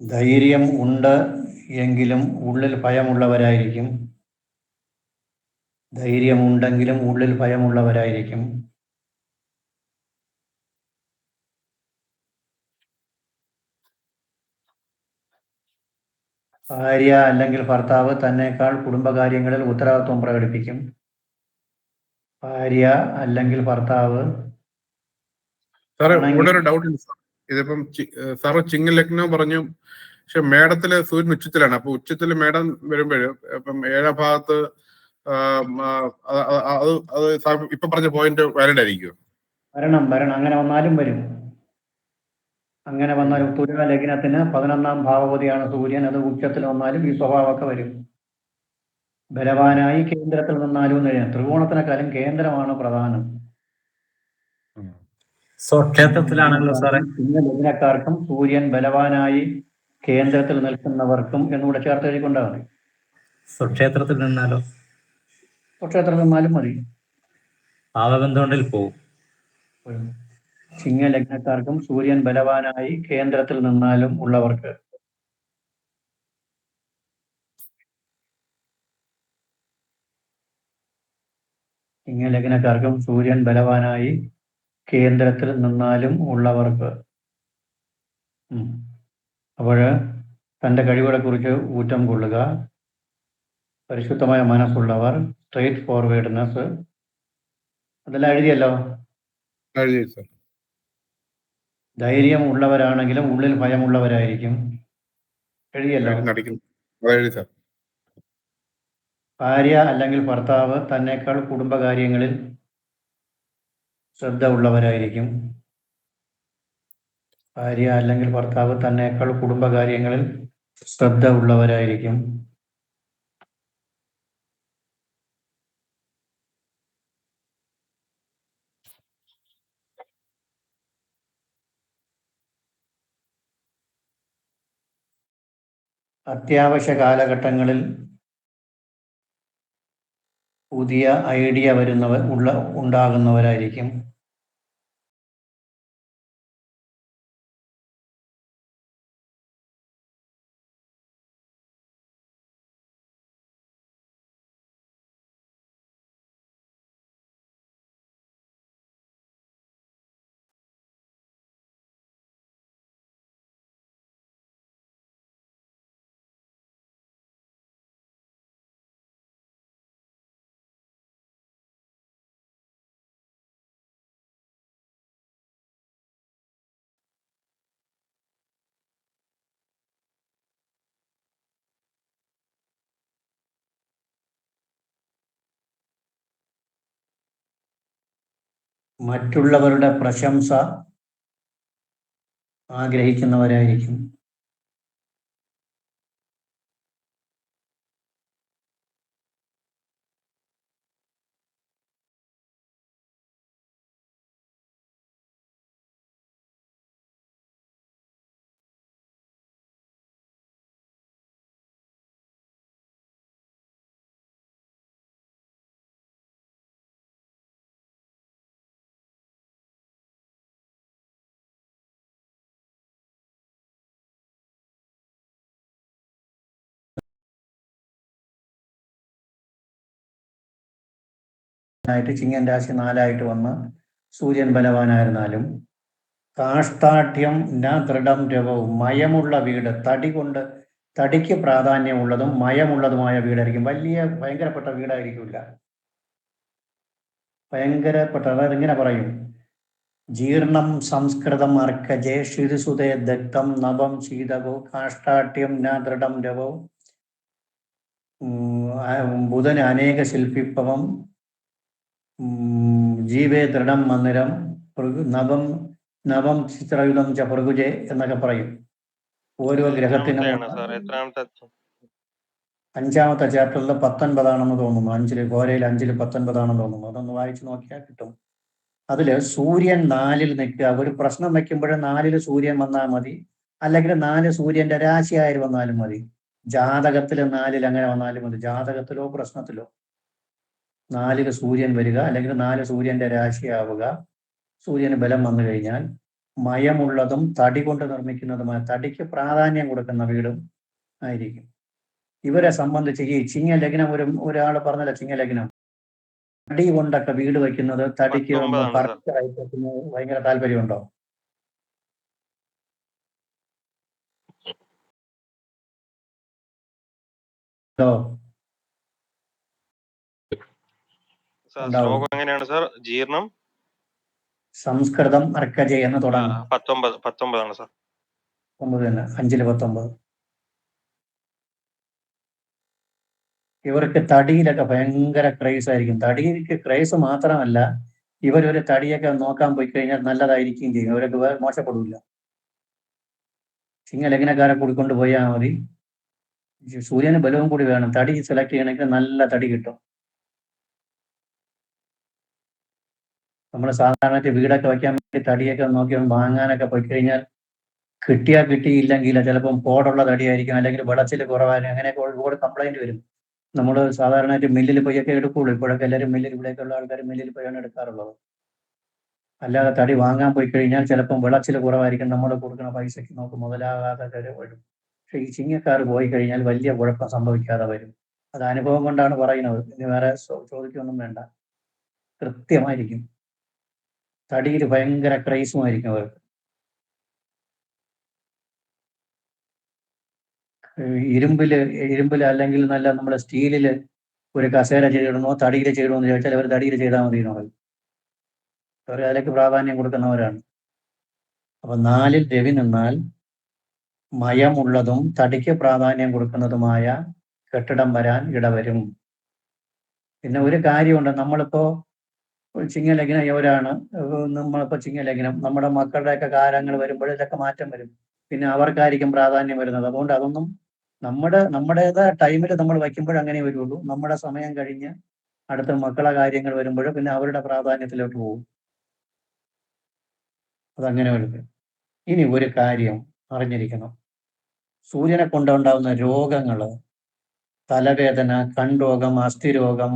ധൈര്യം ഉണ്ട് എങ്കിലും ഉള്ളിൽ ഭയമുള്ളവരായിരിക്കും. ധൈര്യമുണ്ടെങ്കിലും ഉള്ളിൽ ഭയമുള്ളവരായിരിക്കും. ഭാര്യ അല്ലെങ്കിൽ ഭർത്താവ് തന്നേക്കാൾ കുടുംബകാര്യങ്ങളിൽ ഉത്തരവാദിത്വം പ്രകടിപ്പിക്കും. ഭാര്യ അല്ലെങ്കിൽ ഭർത്താവ്. സാറേ ആണെങ്കിൽ- ഇവിടെ ഒരു ഡൗട്ട് ഉണ്ട് സാർ. ഇതിപ്പം സാറ് ചിങ്ങ ലഗ്നം പറഞ്ഞു, പക്ഷെ മേടത്തില് സൂര്യൻ ഉച്ചത്തിലാണ്. അപ്പൊ ഉച്ചത്തില് മേടം വരുമ്പോഴ് ഇപ്പം 7ാം ഭാഗത്ത് അത് ഇപ്പൊ പറഞ്ഞ പോയിന്റ് വാലിഡ് ആയിരിക്കും. വരണം അങ്ങനെ വന്നാലും വരും. അങ്ങനെ വന്നാൽ തുല ലഗ്നത്തിന് 11ാം ഭാവപതിയാണ് സൂര്യൻ. അത് ഉച്ചത്തിൽ വന്നാലും ഈ സ്വഭാവമൊക്കെ വരും. ബലവാനായി കേന്ദ്രത്തിൽ നിന്നാലും ത്രികോണത്തിനെക്കാളും കേന്ദ്രമാണ് പ്രധാനം. സ്വക്ഷേത്രത്തിലാണല്ലോ സാറേ. ലഗ്നക്കാർക്കും സൂര്യൻ ബലവാനായി കേന്ദ്രത്തിൽ നിൽക്കുന്നവർക്കും എന്നുകൂടെ ചേർത്ത് എഴുതിക്കൊണ്ടാൽ മതി. സ്വക്ഷേത്രത്തിൽ നിന്നാലോ? സ്വക്ഷേത്രത്തിൽ നിന്നാലും മതി. പാവബന്ധമുണ്ടിൽ പോവും. ചിങ്ങ ലഗ്നക്കാർക്കും സൂര്യൻ ബലവാനായി കേന്ദ്രത്തിൽ നിന്നാലും ഉള്ളവർക്ക്. ചിങ്ങ ലഗ്നക്കാർക്കും സൂര്യൻ ബലവാനായി കേന്ദ്രത്തിൽ നിന്നാലും ഉള്ളവർക്ക്. അപ്പോൾ തൻ്റെ കഴിവുകളെക്കുറിച്ച് ഊറ്റം കൊള്ളുക. പരിശുദ്ധമായ മനസ്സുള്ളവർ. Straight forwardness. അതെല്ലാം എഴുതിയല്ലോ. ധൈര്യം ഉള്ളവരാണെങ്കിലും ഉള്ളിൽ ഭയമുള്ളവരായിരിക്കും. എഴുതിയല്ലോ. ഭാര്യ അല്ലെങ്കിൽ ഭർത്താവ് തന്നേക്കാൾ കുടുംബകാര്യങ്ങളിൽ ശ്രദ്ധ ഉള്ളവരായിരിക്കും. ഭാര്യ അല്ലെങ്കിൽ ഭർത്താവ് തന്നേക്കാൾ കുടുംബകാര്യങ്ങളിൽ ശ്രദ്ധ ഉള്ളവരായിരിക്കും. അത്യാവശ്യ കാലഘട്ടങ്ങളിൽ പുതിയ ഐഡിയ ഉണ്ടാകുന്നവരായിരിക്കും. മറ്റുള്ളവരുടെ പ്രശംസ ആഗ്രഹിക്കുന്നവരായിരിക്കും. ചിങ്ങൻ രാശി 4 വന്ന് സൂര്യൻ ബലവാനായിരുന്നാലും കാഷ്ടാഠ്യം ന ദൃഢം രവവും, മയമുള്ള വീട്, തടിക്ക് പ്രാധാന്യമുള്ളതും മയമുള്ളതുമായ വീടായിരിക്കും. ഭയങ്കരപ്പെട്ട വീടായിരിക്കില്ല. അതായത് ഇങ്ങനെ പറയും: ജീർണം സംസ്കൃതം അർക്കജേ ഷിരുസുതേ ദഗ്ധം നവം ശീതകോ കാഷ്ടാഠ്യം ന ദൃഢം രവവും. ബുധന് അനേക ശില്പിപ്പവം ജീവേ ദൃഢം മന്ദിരം നവം നവം ചിത്രയുധം ചപുർഗുജെ എന്നൊക്കെ പറയും. ഓരോ ഗ്രഹത്തിനും എത്രാമത്തെ 5ാമത്തെ ചാപ്റ്ററിൽ 19 തോന്നുന്നു. 5ൽ 19 തോന്നുന്നു. അതൊന്ന് വായിച്ചു നോക്കിയാൽ കിട്ടും. അതില് സൂര്യൻ 4ൽ നിൽക്കുക. ഒരു പ്രശ്നം വെക്കുമ്പോൾ 4ൽ സൂര്യൻ വന്നാൽ മതി, അല്ലെങ്കിൽ 4 സൂര്യന്റെ രാശിയായി വന്നാലും മതി. ജാതകത്തിൽ 4ൽ അങ്ങനെ വന്നാലും മതി. ജാതകത്തിലോ പ്രശ്നത്തിലോ 4ൽ സൂര്യൻ വരിക, അല്ലെങ്കിൽ 4 സൂര്യന്റെ രാശിയാവുക. സൂര്യന് ബലം വന്നു കഴിഞ്ഞാൽ മയമുള്ളതും തടി കൊണ്ട് നിർമ്മിക്കുന്നതുമായ, തടിക്ക് പ്രാധാന്യം കൊടുക്കുന്ന വീടും ആയിരിക്കും. ഇവരെ സംബന്ധിച്ച് ഈ ചിങ്ങലഗ്നം, ഒരാൾ പറഞ്ഞല്ലോ ചിങ്ങലഗ്നം, തടി കൊണ്ടൊക്കെ വീട് വയ്ക്കുന്നത്, തടിക്ക് 19 ഫർണിച്ചർ ആയിട്ട് ഭയങ്കര താല്പര്യമുണ്ടോ? ഹലോ, ശ്ലോകം എങ്ങനെയാണ് സാർ? ജീർണം സംസ്കൃതം അർക്കജ എന്ന് തുടങ്ങും. 19 സാർ. 9 തന്നെ, 5ൽ 19. ഇവർക്ക് തടിയിലൊക്കെ ഭയങ്കര ക്രൈസ് ആയിരിക്കും. തടിക്ക് ക്രൈസ് മാത്രമല്ല, ഇവരൊരു തടിയൊക്കെ നോക്കാൻ പോയി കഴിഞ്ഞാൽ നല്ലതായിരിക്കുകയും ചെയ്യും. ഇവരൊക്കെ മോശപ്പെടില്ല. ചിങ്ങലഗ്നക്കാരെ കൂടിക്കൊണ്ട് പോയാൽ മതി. സൂര്യന് ബലവും കൂടി വേണം. തടി സെലക്ട് ചെയ്യണമെങ്കിൽ നല്ല തടി കിട്ടും. നമ്മൾ സാധാരണ വീടൊക്കെ വയ്ക്കാൻ വേണ്ടി തടിയൊക്കെ നോക്കി വാങ്ങാനൊക്കെ പോയി കഴിഞ്ഞാൽ കിട്ടിയാൽ കിട്ടിയില്ലെങ്കിൽ ചിലപ്പം പോടുള്ള തടിയായിരിക്കും, അല്ലെങ്കിൽ വിളച്ചിൽ കുറവായിരിക്കും. അങ്ങനെയൊക്കെ ഒരുപാട് കംപ്ലൈന്റ് വരും. നമ്മൾ സാധാരണയായിട്ട് മില്ലിൽ പോയൊക്കെ എടുക്കുള്ളൂ. ഇപ്പോഴൊക്കെ എല്ലാവരും മില്ലിൽ, ഇവിടെയൊക്കെയുള്ള ആൾക്കാർ മില്ലിൽ പോയാണ് എടുക്കാറുള്ളത്. അല്ലാതെ തടി വാങ്ങാൻ പോയി കഴിഞ്ഞാൽ ചിലപ്പം വിളച്ചിൽ കുറവായിരിക്കും. നമ്മൾ കൊടുക്കുന്ന പൈസയ്ക്ക് നമുക്ക് മുതലാകാതെ വരും. പക്ഷെ ഈ ചിങ്ങക്കാർ പോയി കഴിഞ്ഞാൽ വലിയ കുഴപ്പം സംഭവിക്കാതെ വരും. അത് അനുഭവം കൊണ്ടാണ് പറയുന്നത്. ഇനി വേറെ ചോദിക്കൊന്നും വേണ്ട. കൃത്യമായിരിക്കും. തടിയിൽ ഭയങ്കര ക്രൈസുമായിരിക്കും അവർക്ക്. ഇരുമ്പില് അല്ലെങ്കിൽ നല്ല നമ്മുടെ സ്റ്റീലില് ഒരു കസേര ചെയ്തിടണോ തടിയിൽ ചെയ്യണോ എന്ന് ചോദിച്ചാൽ അവർ തടിയിൽ ചെയ്താൽ മതി എന്ന് പറയും. അവർ അതിലേക്ക് പ്രാധാന്യം കൊടുക്കുന്നവരാണ്. അപ്പൊ 4ൽ രവി നിന്നാൽ മയമുള്ളതും തടിക്ക് പ്രാധാന്യം കൊടുക്കുന്നതുമായ കെട്ടിടം വരാൻ ഇടവരും. പിന്നെ ഒരു കാര്യമുണ്ട്, നമ്മളിപ്പോ ചിങ്ങലഗ്നയവരാണ്, നമ്മളിപ്പോ ചിങ്ങലഗ്നം, നമ്മുടെ മക്കളുടെയൊക്കെ കാലങ്ങൾ വരുമ്പോൾ ഇതൊക്കെ മാറ്റം വരും. പിന്നെ അവർക്കായിരിക്കും പ്രാധാന്യം വരുന്നത്. അതുകൊണ്ട് അതൊന്നും നമ്മുടേതായ ടൈമിൽ നമ്മൾ വയ്ക്കുമ്പോൾ അങ്ങനെ വരുള്ളൂ. നമ്മുടെ സമയം കഴിഞ്ഞ് അടുത്ത മക്കളെ കാര്യങ്ങൾ വരുമ്പോൾ പിന്നെ അവരുടെ പ്രാധാന്യത്തിലോട്ട് പോകും. അതങ്ങനെ വരും. ഇനി ഒരു കാര്യം അറിഞ്ഞിരിക്കണം, സൂര്യനെ കൊണ്ടുണ്ടാവുന്ന രോഗങ്ങൾ, തലവേദന, കൺരോഗം, അസ്ഥിരോഗം,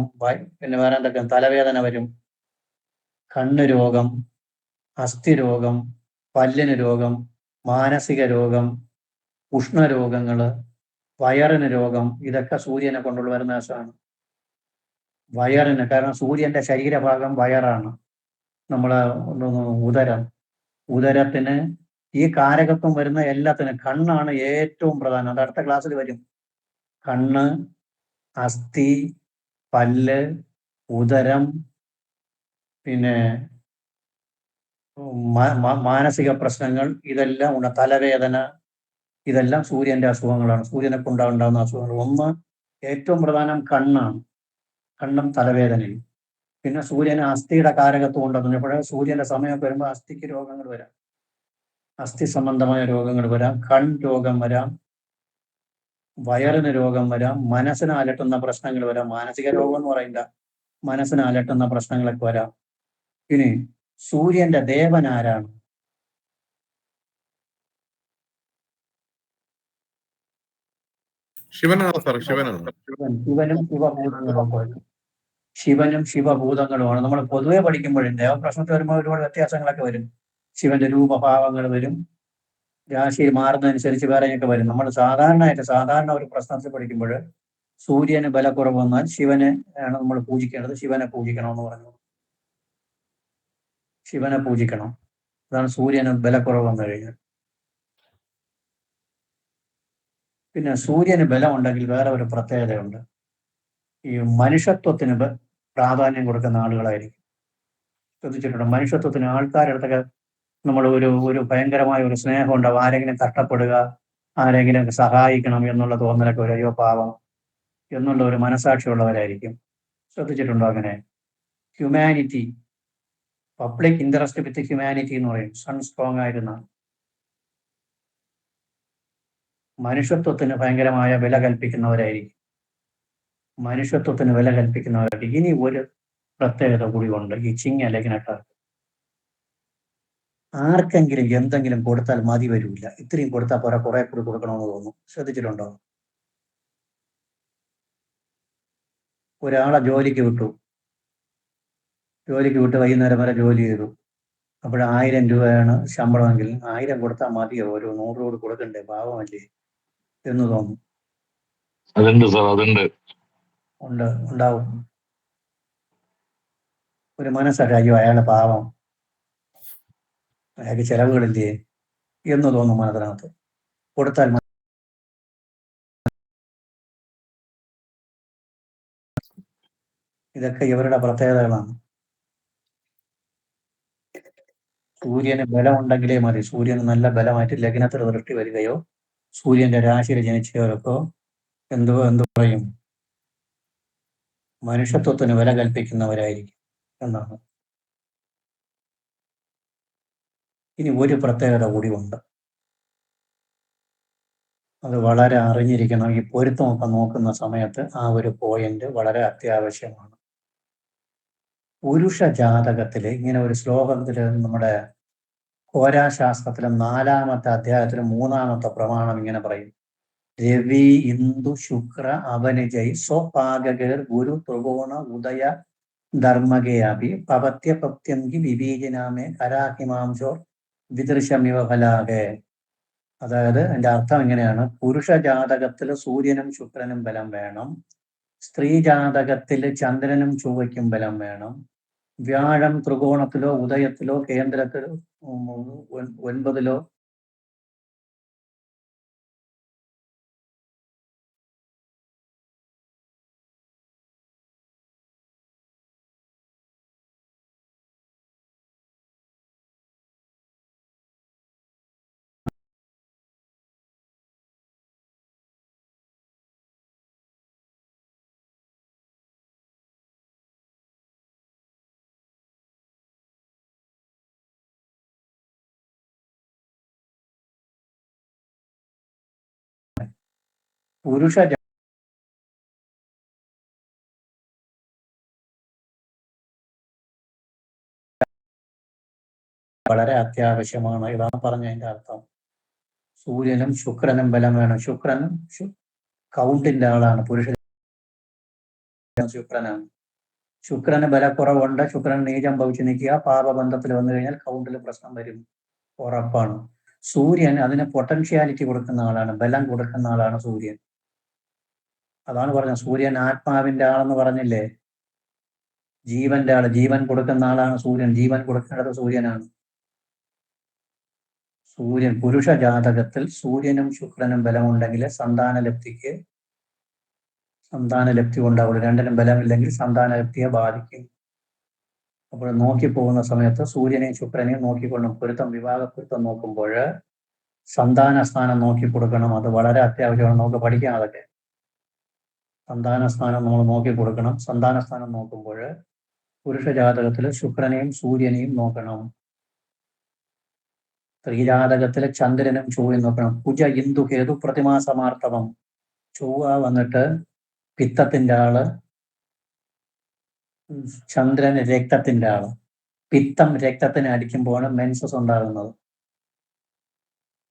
പിന്നെ വേറെ എന്തൊക്കെ, തലവേദന വരും, കണ്ണ് രോഗം, അസ്ഥിരോഗം, പല്ലിന് രോഗം, മാനസിക രോഗം, ഉഷ്ണരോഗങ്ങള്, വയറിന് രോഗം, ഇതൊക്കെ സൂര്യനെ കൊണ്ടുള്ള വരുന്ന അസുഖമാണ്. വയറിന്, കാരണം സൂര്യന്റെ ശരീരഭാഗം വയറാണ്. നമ്മളെ ഉദരത്തിന് ഈ കാരകത്വം വരുന്ന എല്ലാത്തിനും കണ്ണാണ് ഏറ്റവും പ്രധാനം. അത് അടുത്ത ക്ലാസ്സിൽ വരും. കണ്ണ്, അസ്ഥി, പല്ല്, ഉദരം, പിന്നെ മാനസിക പ്രശ്നങ്ങൾ, ഇതെല്ലാം ഉണ്ട്. തലവേദന, ഇതെല്ലാം സൂര്യന്റെ അസുഖങ്ങളാണ്. സൂര്യനെ കൊണ്ടുണ്ടാകുന്ന അസുഖങ്ങൾ. ഒന്ന് ഏറ്റവും പ്രധാനം കണ്ണാണ്. കണ്ണും തലവേദനയും. പിന്നെ സൂര്യന് അസ്ഥിയുടെ കാരകത്വം ഉണ്ടെന്ന് പറഞ്ഞപ്പോൾ സൂര്യന്റെ സമയമൊക്കെ വരുമ്പോൾ അസ്ഥിക്ക് രോഗങ്ങൾ വരാം. അസ്ഥി സംബന്ധമായ രോഗങ്ങൾ വരാം, രോഗം വരാം, വയറിന് രോഗം വരാം, മനസ്സിനെ അലട്ടുന്ന പ്രശ്നങ്ങൾ വരാം. മാനസിക രോഗം എന്ന് പറയില്ല, മനസ്സിനെ അലട്ടുന്ന പ്രശ്നങ്ങളൊക്കെ വരാം. ഇനി സൂര്യന്റെ ദേവൻ ആരാണ്? ശിവനാണ് സാർ, ശിവനാണ്. ശിവനും ശിവഭൂതങ്ങളും. ശിവനും ശിവഭൂതങ്ങളുമാണ്. നമ്മൾ പൊതുവെ പഠിക്കുമ്പോഴും ദേവപ്രശ്നത്തിൽ വരുമ്പോൾ ഒരുപാട് വ്യത്യാസങ്ങളൊക്കെ വരും. ശിവന്റെ രൂപഭാവങ്ങൾ വരും, രാശി മാറുന്നതനുസരിച്ച് വേറെയൊക്കെ വരും. നമ്മൾ സാധാരണ ഒരു പ്രശ്നത്തിൽ പഠിക്കുമ്പോൾ സൂര്യന് ബലക്കുറവ് വന്നാൽ ശിവനെ ആണ് നമ്മൾ പൂജിക്കേണ്ടത്. ശിവനെ പൂജിക്കണമെന്ന് പറഞ്ഞു. ശിവനെ പൂജിക്കണം. അതാണ് സൂര്യന് ബലക്കുറവ് വന്നു കഴിഞ്ഞാൽ. പിന്നെ സൂര്യന് ബലമുണ്ടെങ്കിൽ വേറെ ഒരു പ്രത്യേകതയുണ്ട്. ഈ മനുഷ്യത്വത്തിന് പ്രാധാന്യം കൊടുക്കുന്ന ആളുകളായിരിക്കും. ശ്രദ്ധിച്ചിട്ടുണ്ട്? മനുഷ്യത്വത്തിന് ആൾക്കാരുടെ നമ്മൾ ഒരു ഭയങ്കരമായ ഒരു സ്നേഹം ഉണ്ടാവും. ആരെങ്കിലും കഷ്ടപ്പെടുക, ആരെങ്കിലും സഹായിക്കണം എന്നുള്ള തോന്നലൊക്കെ ഒരു അയ്യോ പാവം എന്നുള്ള ഒരു മനസാക്ഷിയുള്ളവരായിരിക്കും. ശ്രദ്ധിച്ചിട്ടുണ്ടോ അങ്ങനെ? ഹ്യൂമാനിറ്റി, പബ്ലിക് ഇൻട്രസ്റ്റ് വിത്ത് ഹ്യൂമാനിറ്റി എന്ന് പറയും. സൺ സ്ട്രോങ് ആയിരുന്ന, മനുഷ്യത്വത്തിന് ഭയങ്കരമായ വില കൽപ്പിക്കുന്നവരായിരിക്കും. മനുഷ്യത്വത്തിന് വില കൽപ്പിക്കുന്നവരായിരിക്കും. ഇനി ഒരു പ്രത്യേകത കൂടി ഉണ്ട് ഈ ചിങ്ങ ലഗ്നക്കാർ. ആർക്കെങ്കിലും എന്തെങ്കിലും കൊടുത്താൽ മതി വരില്ല. ഇത്രയും കൊടുത്താൽ പോരാ, കുറെ കൂടി കൊടുക്കണമെന്ന് തോന്നും. ശ്രദ്ധിച്ചിട്ടുണ്ടോ? ഒരാളെ ജോലിക്ക് വിട്ടു വൈകുന്നേരം വരെ ജോലി ചെയ്തു. അപ്പോൾ 1000 രൂപയാണ് ശമ്പളമെങ്കിൽ 1000 കൊടുത്താൽ മതിയോ? ഒരു 100 രൂപ കൊടുക്കണ്ടേ? പാവമല്ലേ എന്ന് തോന്നും. അതുണ്ട് സാർ, അതുണ്ട്. ഉണ്ടാവും ഒരു മനസ്സൊക്കെ, അയ്യോ അയാളെ പാവം, അയാൾക്ക് ചെലവുകളില്ലേ എന്ന് തോന്നും മനസ്സിനകത്ത്. കൊടുത്താൽ ഇതൊക്കെ ഇവരുടെ പ്രത്യേകതകളാണ്. സൂര്യന് ബലമുണ്ടെങ്കിലേ മതി. സൂര്യന് നല്ല ബലമായിട്ട് ലഗ്നത്തിൽ ദൃഷ്ടി വരികയോ സൂര്യന്റെ രാശിയിൽ ജനിച്ചവർക്കോ എന്തു പറയും, മനുഷ്യത്വത്തിന് വില കൽപ്പിക്കുന്നവരായിരിക്കും എന്നാണ്. ഇനി ഒരു പ്രത്യേകത കൂടി ഉണ്ട്, അത് വളരെ അറിഞ്ഞിരിക്കണം. ഈ പൊരുത്തമൊക്കെ നോക്കുന്ന സമയത്ത് ആ ഒരു പോയിന്റ് വളരെ അത്യാവശ്യമാണ്. പുരുഷ ജാതകത്തില് ഇങ്ങനെ ഒരു ശ്ലോകത്തില് നമ്മുടെ ഹോരാശാസ്ത്രത്തിലെ 4-ാമത്തെ അധ്യായത്തിലെ 3-ാമത്തെ പ്രമാണം ഇങ്ങനെ പറയും: രവി ഇന്ദു ശുക്ര അവനിജൈ സ്വപാകേർ ഗുരു ത്രികോണ ഉദയ ധർമ്മകേയാപി പവത്യപത്യങ്കി വിബീജനാമേ കരാഹിമാംശോർ വിദൃശമിവ ഫലാകെ. അതായത് എൻ്റെ അർത്ഥം ഇങ്ങനെയാണ്: പുരുഷ ജാതകത്തിൽ സൂര്യനും ശുക്രനും ബലം വേണം, സ്ത്രീ ജാതകത്തിൽ ചന്ദ്രനും ചൊവ്വയ്ക്കും ബലം വേണം, വ്യാഴം ത്രികോണത്തിലോ ഉദയത്തിലോ കേന്ദ്രത്തിലോ 9-ലോ പുരുഷ വളരെ അത്യാവശ്യമാണ്. ഇതാണ് പറഞ്ഞതിന്റെ അർത്ഥം. സൂര്യനും ശുക്രനും ബലം വേണം. ശുക്രനും കൗണ്ടിന്റെ ആളാണ്. പുരുഷ ശുക്രനാണ്. ശുക്രന് ബലക്കുറവുണ്ട്. ശുക്രൻ നീചം ഭവിച്ച് നിൽക്കുക, പാപബന്ധത്തിൽ വന്നു കഴിഞ്ഞാൽ കൗണ്ടിൽ പ്രശ്നം വരും, ഉറപ്പാണ്. സൂര്യൻ അതിന് പൊട്ടൻഷ്യാലിറ്റി കൊടുക്കുന്ന ആളാണ്, ബലം കൊടുക്കുന്ന ആളാണ് സൂര്യൻ. അതാണ് പറഞ്ഞത്, സൂര്യൻ ആത്മാവിന്റെ ആളെന്ന് പറഞ്ഞില്ലേ, ജീവന്റെ ആള്, ജീവൻ കൊടുക്കുന്ന ആളാണ് സൂര്യൻ. ജീവൻ കൊടുക്കേണ്ടത് സൂര്യനാണ്. സൂര്യൻ പുരുഷ ജാതകത്തിൽ സൂര്യനും ശുക്രനും ബലമുണ്ടെങ്കിൽ സന്താനലബ്ധി ഉണ്ടാവുള്ളൂ. രണ്ടിനും ബലമില്ലെങ്കിൽ സന്താനലബ്ധിയെ ബാധിക്കും. അപ്പോൾ നോക്കിപ്പോകുന്ന സമയത്ത് സൂര്യനെയും ശുക്രനെയും നോക്കിക്കൊള്ളും. വിവാഹ പൊരുത്തം നോക്കുമ്പോൾ സന്താന സ്ഥാനം നോക്കി കൊടുക്കണം. അത് വളരെ അത്യാവശ്യമാണ്. നമുക്ക് പഠിക്കാം അതൊക്കെ. സന്താന സ്ഥാനം നമ്മൾ നോക്കി കൊടുക്കണം. സന്താന സ്ഥാനം നോക്കുമ്പോൾ പുരുഷ ജാതകത്തിൽ ശുക്രനെയും സൂര്യനെയും നോക്കണം. സ്ത്രീ ജാതകത്തിലെ ചന്ദ്രനും ചൊവ്വയും നോക്കണം. കുജ ഇന്ദു കേതു പ്രതിമാസമാർത്തവം. ചൊവ്വ വന്നിട്ട് പിത്തത്തിന്റെ ആള്, ചന്ദ്രന് രക്തത്തിന്റെ ആള്. പിത്തം രക്തത്തിന് അടിക്കുമ്പോഴാണ് മെൻസസ് ഉണ്ടാകുന്നത്.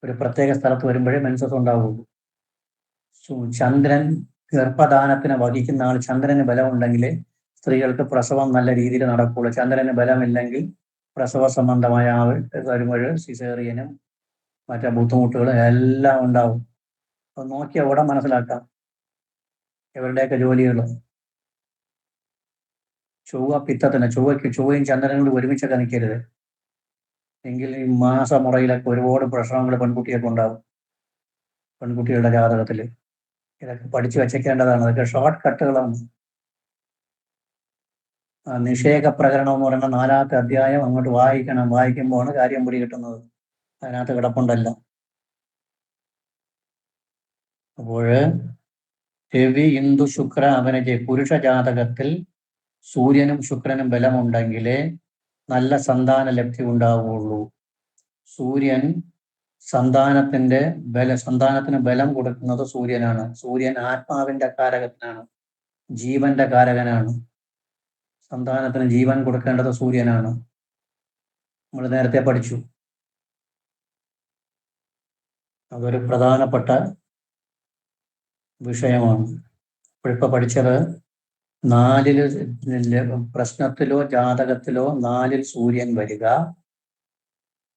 ഒരു പ്രത്യേക സ്ഥലത്ത് വരുമ്പോഴേ മെൻസസ് ഉണ്ടാവുള്ളൂ. ചന്ദ്രൻ ഗർഭധാനത്തിന് വഹിക്കുന്ന ആൾ, ചന്ദ്രന് ബലമുണ്ടെങ്കിൽ സ്ത്രീകൾക്ക് പ്രസവം നല്ല രീതിയിൽ നടക്കുള്ളൂ. ചന്ദ്രന് ബലമില്ലെങ്കിൽ പ്രസവ സംബന്ധമായ വരുമ്പോൾ സിസേറിയനും മറ്റേ ബുദ്ധിമുട്ടുകളും എല്ലാം ഉണ്ടാവും. അത് നോക്കിയാൽ ഉടൻ മനസ്സിലാക്കാം ഇവരുടെയൊക്കെ ജോലികൾ. ചൊവ്വ പിത്തത്തിന്, ചൊവ്വയും ചന്ദ്രനും കൂടി ഒരുമിച്ചൊക്കെ നിൽക്കരുത്, എങ്കിൽ ഈ മാസമുറയിലൊക്കെ ഒരുപാട് പ്രശ്നങ്ങൾ പെൺകുട്ടിയൊക്കെ ഉണ്ടാവും. പെൺകുട്ടികളുടെ ജാതകത്തിൽ ഇതൊക്കെ പഠിച്ചു വച്ചേക്കേണ്ടതാണ്. അതൊക്കെ ഷോർട്ട് കട്ടുകളാണ്. നിഷേക പ്രകരണം എന്ന് പറയുന്ന 4-ാമത്തെ അധ്യായം അങ്ങോട്ട് വായിക്കണം. വായിക്കുമ്പോഴാണ് കാര്യം പിടി കിട്ടുന്നത്. അതിനകത്ത് കിടപ്പുണ്ടല്ല. അപ്പോൾ രവി ഇന്ദു ശുക്ര അവനജ പുരുഷ ജാതകത്തിൽ സൂര്യനും ശുക്രനും ബലമുണ്ടെങ്കിൽ നല്ല സന്താന ലബ്ധി ഉണ്ടാവുകയുള്ളൂ. സൂര്യൻ സന്താനത്തിന് ബലം കൊടുക്കുന്നത് സൂര്യനാണ്. സൂര്യൻ ആത്മാവിന്റെ കാരകനാണ്, ജീവന്റെ കാരകനാണ്. സന്താനത്തിന് ജീവൻ കൊടുക്കേണ്ടത് സൂര്യനാണ്. നമ്മൾ നേരത്തെ പഠിച്ചു. അതൊരു പ്രധാനപ്പെട്ട വിഷയമാണ്. ഇപ്പൊ പഠിച്ചത് 4 പ്രശ്നത്തിലോ ജാതകത്തിലോ 4 സൂര്യൻ വരിക,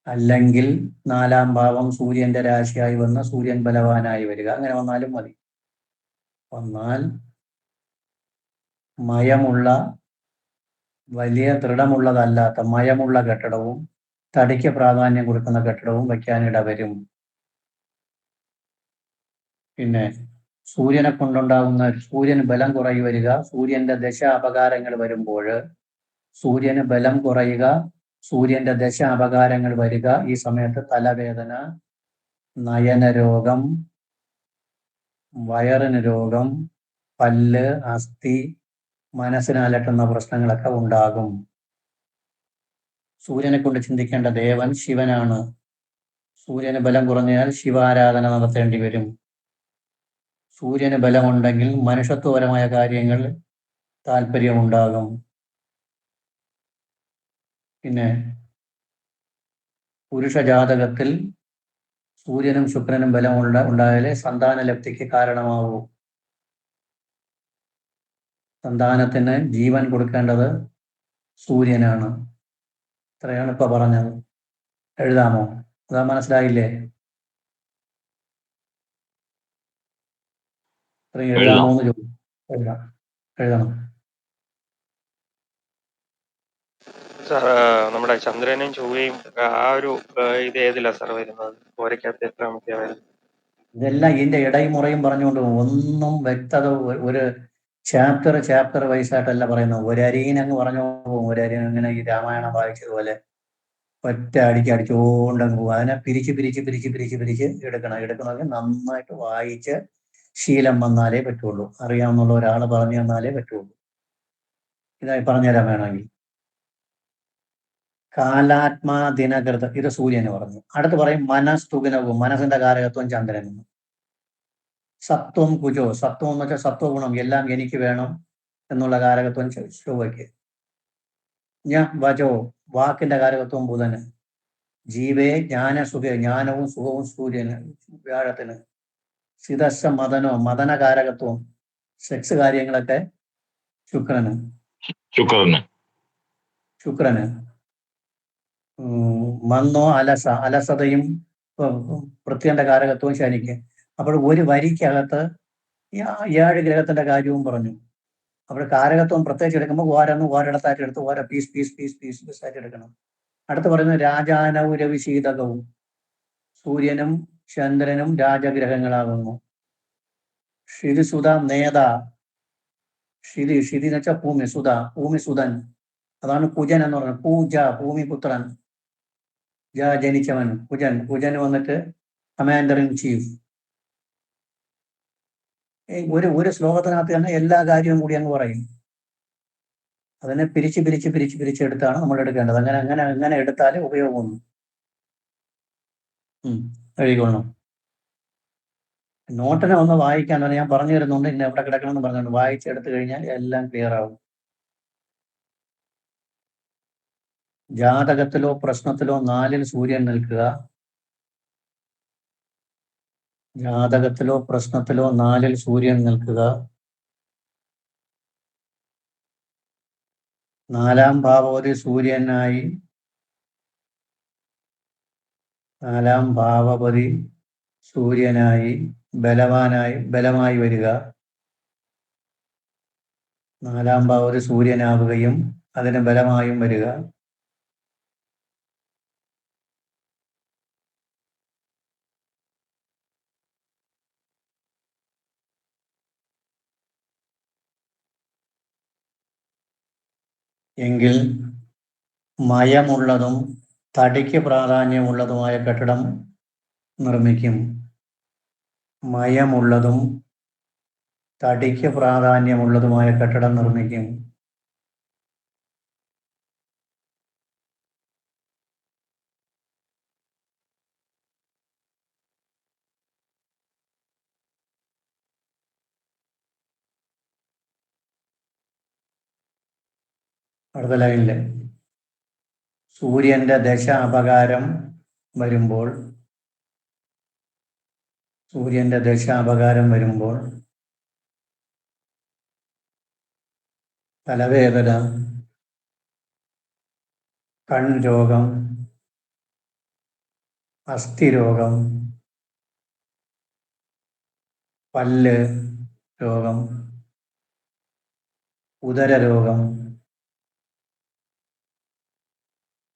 അല്ലെങ്കിൽ 4-ാം ഭാവം സൂര്യന്റെ രാശിയായി വന്ന് സൂര്യൻ ബലവാനായി വരിക, അങ്ങനെ വന്നാലും മതി. വന്നാൽ മയമുള്ള, വലിയ ദൃഢമുള്ളതല്ലാത്ത മയമുള്ള കെട്ടിടവും തടിക്ക് പ്രാധാന്യം കൊടുക്കുന്ന കെട്ടിടവും വയ്ക്കാനിട വരും. പിന്നെ സൂര്യനെ കൊണ്ടുണ്ടാകുന്ന സൂര്യന് ബലം കുറയി വരിക, സൂര്യന്റെ ദശ അപകാരങ്ങൾ വരുമ്പോൾ സൂര്യന് ബലം കുറയുക, സൂര്യന്റെ ദശ അപകാരങ്ങൾ വരിക. ഈ സമയത്ത് തലവേദന, നയനരോഗം, വയറിന് രോഗം, പല്ല്, അസ്ഥി, മനസ്സിന് അലട്ടുന്ന പ്രശ്നങ്ങളൊക്കെ ഉണ്ടാകും. സൂര്യനെ കൊണ്ട് ചിന്തിക്കേണ്ട ദേവൻ ശിവനാണ്. സൂര്യന് ബലം കുറഞ്ഞാൽ ശിവാരാധന നടത്തേണ്ടി വരും. സൂര്യന് ബലമുണ്ടെങ്കിൽ മനുഷ്യത്വപരമായ കാര്യങ്ങൾ താല്പര്യമുണ്ടാകും. പിന്നെ പുരുഷ ജാതകത്തിൽ സൂര്യനും ശുക്രനും ബലം ഉണ്ടായാലേ സന്താന ലബ്ധിക്ക് കാരണമാവൂ. സന്താനത്തിന് ജീവൻ കൊടുക്കേണ്ടത് സൂര്യനാണ്. ഇത്രയാണ് ഇപ്പൊ പറഞ്ഞത്. എഴുതാമോ? അതാ മനസ്സിലായില്ലേ? എഴുതാമോ എന്ന് ചോദിച്ചു. എഴുതണം. സാർ നമ്മുടെ ചന്ദ്രനും ചൊവ്വയും ആ ഒരു ഇത് ഏതിലാ സാർ വരുന്നത്? ഓരക്കകത്ത് എത്രാമത്തെയാ വരുന്നത്? ഇതെല്ലാം ഇതിന്റെ ഇടയും മുറയും പറഞ്ഞുകൊണ്ട് ഒന്നും വ്യക്തത, ഒരു ചാപ്റ്റർ വൈസായിട്ടല്ല പറയുന്നത്. ഒരരീനങ്ങ് പറഞ്ഞു പോകും. ഒരരീന ഇങ്ങനെ ഈ രാമായണം വായിച്ചതുപോലെ ഒറ്റ അടിച്ചോണ്ടങ്ങ് പോകും. അതിനെ പിരിച്ച് എടുക്കണമെങ്കിൽ നന്നായിട്ട് വായിച്ച് ശീലം വന്നാലേ പറ്റുള്ളൂ. അറിയാവുന്നുള്ള ഒരാൾ പറഞ്ഞു തന്നാലേ പറ്റുള്ളൂ. ഇതായി പറഞ്ഞുതരാൻ വേണമെങ്കിൽ കാലാത്മാ ദിനകൃത, ഇത് സൂര്യന് പറഞ്ഞു. അടുത്ത് പറയും മനസ്തുഗുണവും, മനസ്സിന്റെ കാരകത്വം ചന്ദ്രനും. സത്വം കുജോ, സത്വം എന്ന് വെച്ചാൽ സത്വഗുണം, എല്ലാം എനിക്ക് വേണം എന്നുള്ള കാരകത്വം ചൊവ്വയ്ക്ക്. വചോ, വാക്കിന്റെ കാരകത്വം ബുധന്. ജീവേ ജ്ഞാനസുഖ, ജ്ഞാനവും സുഖവും സൂര്യന് വ്യാഴത്തിന്. സിതസ്സ മദനോ, മദന കാരകത്വം സെക്സ് കാര്യങ്ങളൊക്കെ ശുക്രന്. മന്നോ അലസതയും പൃഥ്വിന്റെ കാരകത്വവും ശനിക്ക്. അപ്പോൾ ഒരു വരിക്കകത്ത് 7 ഗ്രഹത്തിന്റെ കാര്യവും പറഞ്ഞു. അപ്പോൾ കാരകത്വം പ്രത്യേകിച്ച് എടുക്കുമ്പോൾ ഓരോരിടത്തായിട്ട് എടുത്ത് ഓരോ പീസ് ആയിട്ട് എടുക്കണം. അടുത്ത് പറയുന്നത് രാജാനവും രവിശീതകവും. സൂര്യനും ചന്ദ്രനും രാജഗ്രഹങ്ങളാകുന്നു. ക്ഷിതിസുത നേത, ക്ഷിതി എന്ന് വെച്ചാൽ ഭൂമിസുതൻ. അതാണ് കുജൻ എന്ന് പറയുന്നത്. പൂജ, ഭൂമിപുത്രൻ, ജനിച്ചവൻ കുജൻ വന്നിട്ട് കമാൻഡർ ഇൻ ചീഫ്. ഒരു ശ്ലോകത്തിനകത്ത് തന്നെ എല്ലാ കാര്യവും കൂടി അങ്ങ് പറയും. അതിനെ പിരിച്ചെടുത്താണ് നമ്മൾ എടുക്കേണ്ടത്. അങ്ങനെ എടുത്താലേ ഉപയോഗമൊന്നും. എഴുതിക്കൊള്ളണം. നോട്ടിനെ ഒന്ന് വായിക്കാൻ ഞാൻ പറഞ്ഞു തരുന്നുണ്ട്. ഇന്ന് എവിടെ കിടക്കണമെന്ന് പറഞ്ഞുകൊണ്ട് വായിച്ചെടുത്തു കഴിഞ്ഞാൽ എല്ലാം ക്ലിയർ ആവും. ജാതകത്തിലോ പ്രശ്നത്തിലോ 4-ൽ സൂര്യൻ നിൽക്കുക. ജാതകത്തിലോ പ്രശ്നത്തിലോ 4-ൽ സൂര്യൻ നിൽക്കുക. 4-ാം ഭാവപതി സൂര്യനായി, 4-ാം ഭാവപതി സൂര്യനായി ബലമായി വരിക. 4-ാം ഭാവപതി സൂര്യനാവുകയും അതിന് ബലമായും വരിക. എങ്കിൽ മയമുള്ളതും തടിക്ക് പ്രാധാന്യമുള്ളതുമായ കെട്ടിടം നിർമ്മിക്കും. മയമുള്ളതും തടിക്ക് പ്രാധാന്യമുള്ളതുമായ കെട്ടിടം നിർമ്മിക്കും. അടുത്ത ലൈനില് സൂര്യന്റെ ദശ അപകാരം വരുമ്പോൾ തലവേദന, കൺരോഗം, അസ്ഥിരോഗം, പല്ല് രോഗം, ഉദരരോഗം,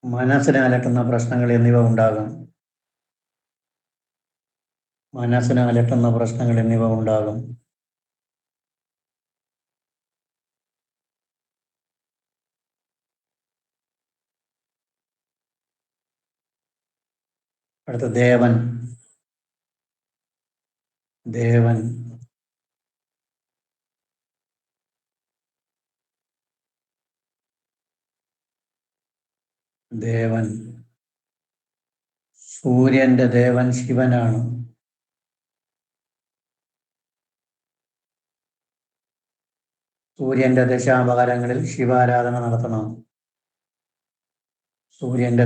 മനസ്സിനെ അലട്ടുന്ന പ്രശ്നങ്ങൾ എന്നിവ ഉണ്ടാകും. അടുത്ത ദേവൻ. സൂര്യന്റെ ദേവൻ ശിവനാണ്. സൂര്യന്റെ ദശാപകാരങ്ങളിൽ ശിവാരാധന നടത്തണം. സൂര്യന്റെ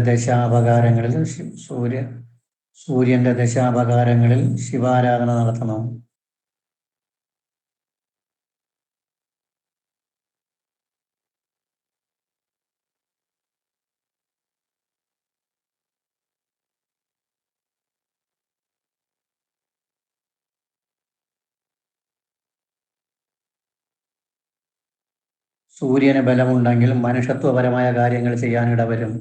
ദശാപകാരങ്ങളിൽ ശിവാരാധന നടത്തണം. സൂര്യന് ബലമുണ്ടെങ്കിൽ മനുഷ്യത്വപരമായ കാര്യങ്ങൾ ചെയ്യാനിടവരും.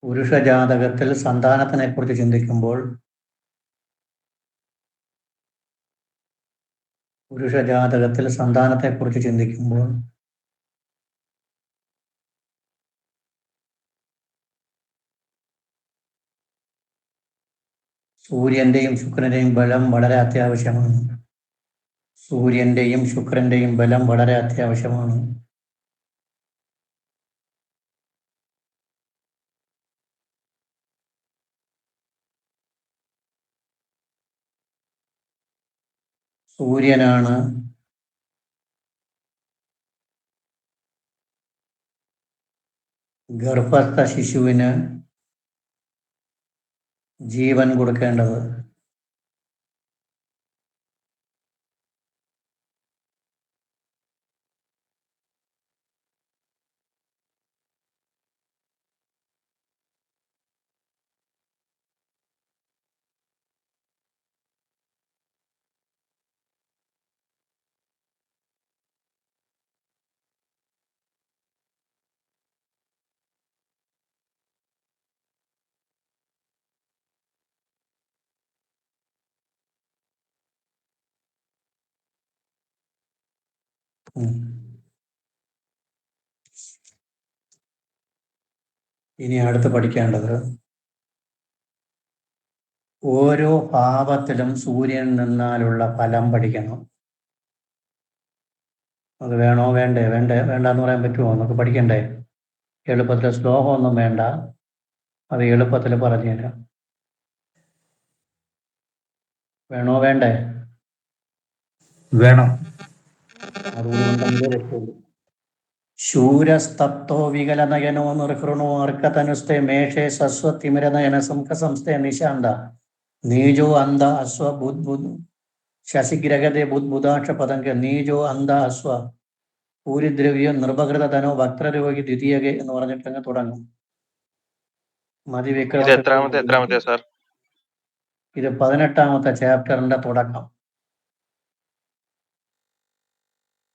പുരുഷജാതകത്തിൽ സന്താനത്തിനെക്കുറിച്ച് ചിന്തിക്കുമ്പോൾ സൂര്യന്റെയും ശുക്രന്റെയും ബലം വളരെ അത്യാവശ്യമാണ്. സൂര്യനാണ് ഗർഭസ്ഥ ശിശുവിന് ജീവൻ കൊടുക്കേണ്ടത്. ഇനി അടുത്ത് പഠിക്കേണ്ടത് ഓരോ ഭാവത്തിലും സൂര്യൻ നിന്നാലുള്ള ഫലം പഠിക്കണം. അത് വേണോ വേണ്ടെന്ന് പറയാൻ പറ്റുമോ? നമുക്ക് പഠിക്കണ്ടേ? എളുപ്പത്തിൽ ശ്ലോകമൊന്നും വേണ്ട, അത് എളുപ്പത്തിൽ പറഞ്ഞുതരാം. വേണോ വേണ്ടേ? വേണം. അതുകൊണ്ടെങ്കിലേ പറ്റുള്ളൂ. ശൂരസ്തപ്തോ വികലനയനോ നിർഹൃണോ അർക്കതനുസ്തേ മേഷേ സസ്വതിമിരനയന സംഘസംസ്ഥേ നിശാന്ത നീജോ അന്ത അശ്വ ബുദ്ബുദ് ശശിഗ്രഹതേ ബുദ്ബുദാക്ഷ പതങ്ക നീജോ അന്ത അശ്വ പൂരിദ്രവ്യം നിർഭകൃതനോ ഭക്തരോഗി ദ്വിതീയകെ എന്ന് പറഞ്ഞിട്ടങ്ങ് തുടങ്ങും. എത്രാമത്തെ സാർ? ഇത് 18ാമത്തെ ചാപ്റ്ററിന്റെ തുടക്കം.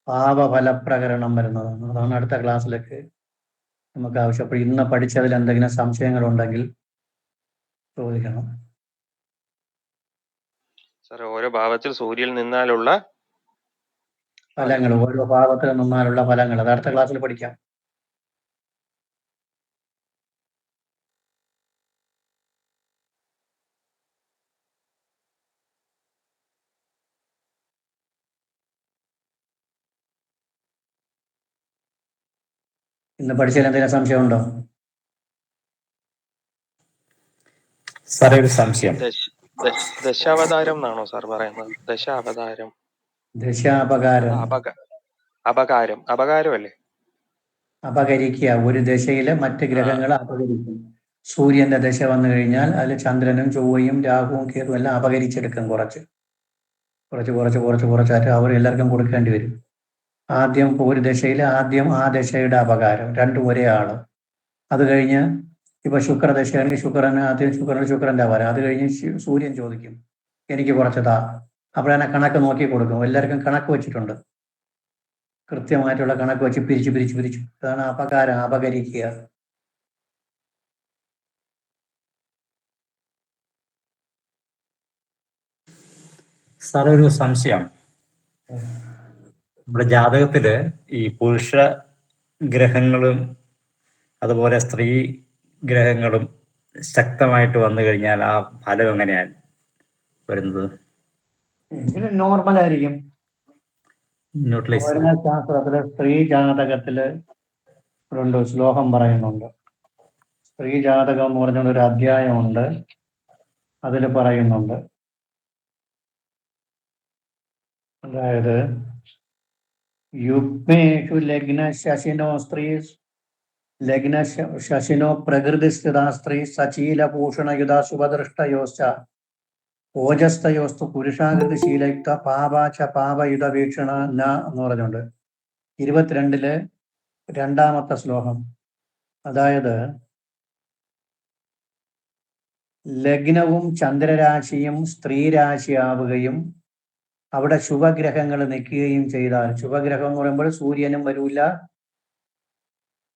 ഭാവഫലപ്രകരണം വരുന്നതാണ്. അതാണ് അടുത്ത ക്ലാസ്സിലേക്ക് നമുക്ക് ആവശ്യം. അപ്പോൾ ഇന്ന് പഠിച്ചതിൽ എന്തെങ്കിലും സംശയങ്ങളുണ്ടെങ്കിൽ ചോദിക്കണം. സാറേ ഓരോ ഭാവത്തിൽ സൂര്യൻ നിന്നാലുള്ള ഫലങ്ങൾ, ഓരോ ഭാവത്തിൽ നിന്നാലുള്ള ഫലങ്ങൾ. അത് അടുത്ത ക്ലാസ്സിൽ പഠിക്കാം. ഇന്ന് പഠിച്ചതിൽ എന്തെങ്കിലും സംശയമുണ്ടോ? സാറേ ഒരു സംശയം. ദശാവതാരം എന്നാണോ സാർ പറയുന്നത്? ദശാവതാരം, ദശാപകാരം, അപകാരമല്ലേ? അപകരിക്കുക. ഒരു ദശയിലെ മറ്റ് ഗ്രഹങ്ങൾ അപകരിക്കും. സൂര്യന്റെ ദശ വന്നു കഴിഞ്ഞാൽ അതിൽ ചന്ദ്രനും ചൊവ്വയും രാഹുവും കേതുവും എല്ലാം അപകരിച്ചെടുക്കും. കുറച്ചായിട്ട് അവർ എല്ലാവർക്കും കൊടുക്കേണ്ടി വരും. ആദ്യം ഒരു ദശയിൽ ആദ്യം ആ ദശയുടെ അപകാരം, രണ്ടും ഒരേ ആള്. അത് കഴിഞ്ഞ് ഇപ്പൊ ശുക്രദശയാണെങ്കിൽ ശുക്രന് ആദ്യം ശുക്രന്റെ അപകാരം. അത് കഴിഞ്ഞ് സൂര്യൻ ചോദിക്കും എനിക്ക് കുറച്ച് താ. അപ്പോഴതിനെ കണക്ക് നോക്കി കൊടുക്കും. എല്ലാവർക്കും കണക്ക് വെച്ചിട്ടുണ്ട്. കൃത്യമായിട്ടുള്ള കണക്ക് വെച്ച് പിരിച്ചു. അതാണ് അപകാരം, അപകരിക്കുക. സാറേ ഒരു സംശയം. നമ്മുടെ ജാതകത്തില് ഈ പുരുഷ ഗ്രഹങ്ങളും അതുപോലെ സ്ത്രീ ഗ്രഹങ്ങളും ശക്തമായിട്ട് വന്നു കഴിഞ്ഞാൽ ആ ഫലം എങ്ങനെയാണ് വരുന്നത്? ഇതിന് നോർമൽ ആയിരിക്കും. ന്യൂട്രലൈസ്. ശാസ്ത്രത്തില് സ്ത്രീ ജാതകത്തില് ഒരു ശ്ലോകം പറയുന്നുണ്ട്. സ്ത്രീ ജാതകം എന്ന് പറഞ്ഞുകൊണ്ട് ഒരു അധ്യായമുണ്ട്. അതിൽ പറയുന്നുണ്ട്, അതായത് യുഗ്മേഷു ലഗ്ന ശശിനോ സ്ത്രീ ലഗ്ന ശശിനോ പ്രകൃതിസ്ഥിതാ സ്ത്രീ സചീല ഭൂഷണയുധ ശുഭദൃഷ്ടയോശ്ച ഓജസ്തയോസ്തു പുരുഷാകൃതി ശീലയുക്ത പാപാച പാപയുധ വീക്ഷണ ന എന്ന് പറഞ്ഞുണ്ട്. 22 രണ്ടാമത്തെ ശ്ലോകം. അതായത് ലഗ്നവും ചന്ദ്രരാശിയും സ്ത്രീരാശിയാവുകയും അവിടെ ശുഭഗ്രഹങ്ങൾ നിൽക്കുകയും ചെയ്താൽ, ശുഭഗ്രഹം എന്ന് പറയുമ്പോൾ സൂര്യനും വരൂല,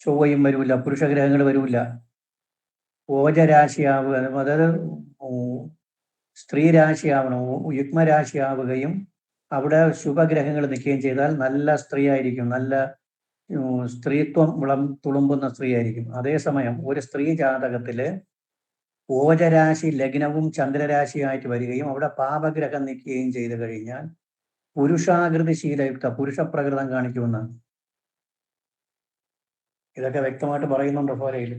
ചൊവ്വയും വരൂല, പുരുഷഗ്രഹങ്ങൾ വരൂല. ഓജരാശിയാവുക, അതായത് സ്ത്രീരാശിയാവണം, യുഗ്മരാശിയാവുകയും അവിടെ ശുഭഗ്രഹങ്ങൾ നിൽക്കുകയും ചെയ്താൽ നല്ല സ്ത്രീ ആയിരിക്കും, നല്ല സ്ത്രീത്വം തുളുമ്പുന്ന സ്ത്രീ ആയിരിക്കും. അതേസമയം ഒരു സ്ത്രീ ജാതകത്തില് ഓജരാശി ലഗ്നവും ചന്ദ്രരാശിയായിട്ട് വരികയും അവിടെ പാപഗ്രഹം നിൽക്കുകയും ചെയ്തു കഴിഞ്ഞാൽ പുരുഷാകൃതി ശീലയുക്ത, പുരുഷപ്രകൃതം കാണിക്കുമെന്നാണ്. ഇതൊക്കെ വ്യക്തമായിട്ട് പറയുന്നുണ്ട് ഫോരയിൽ.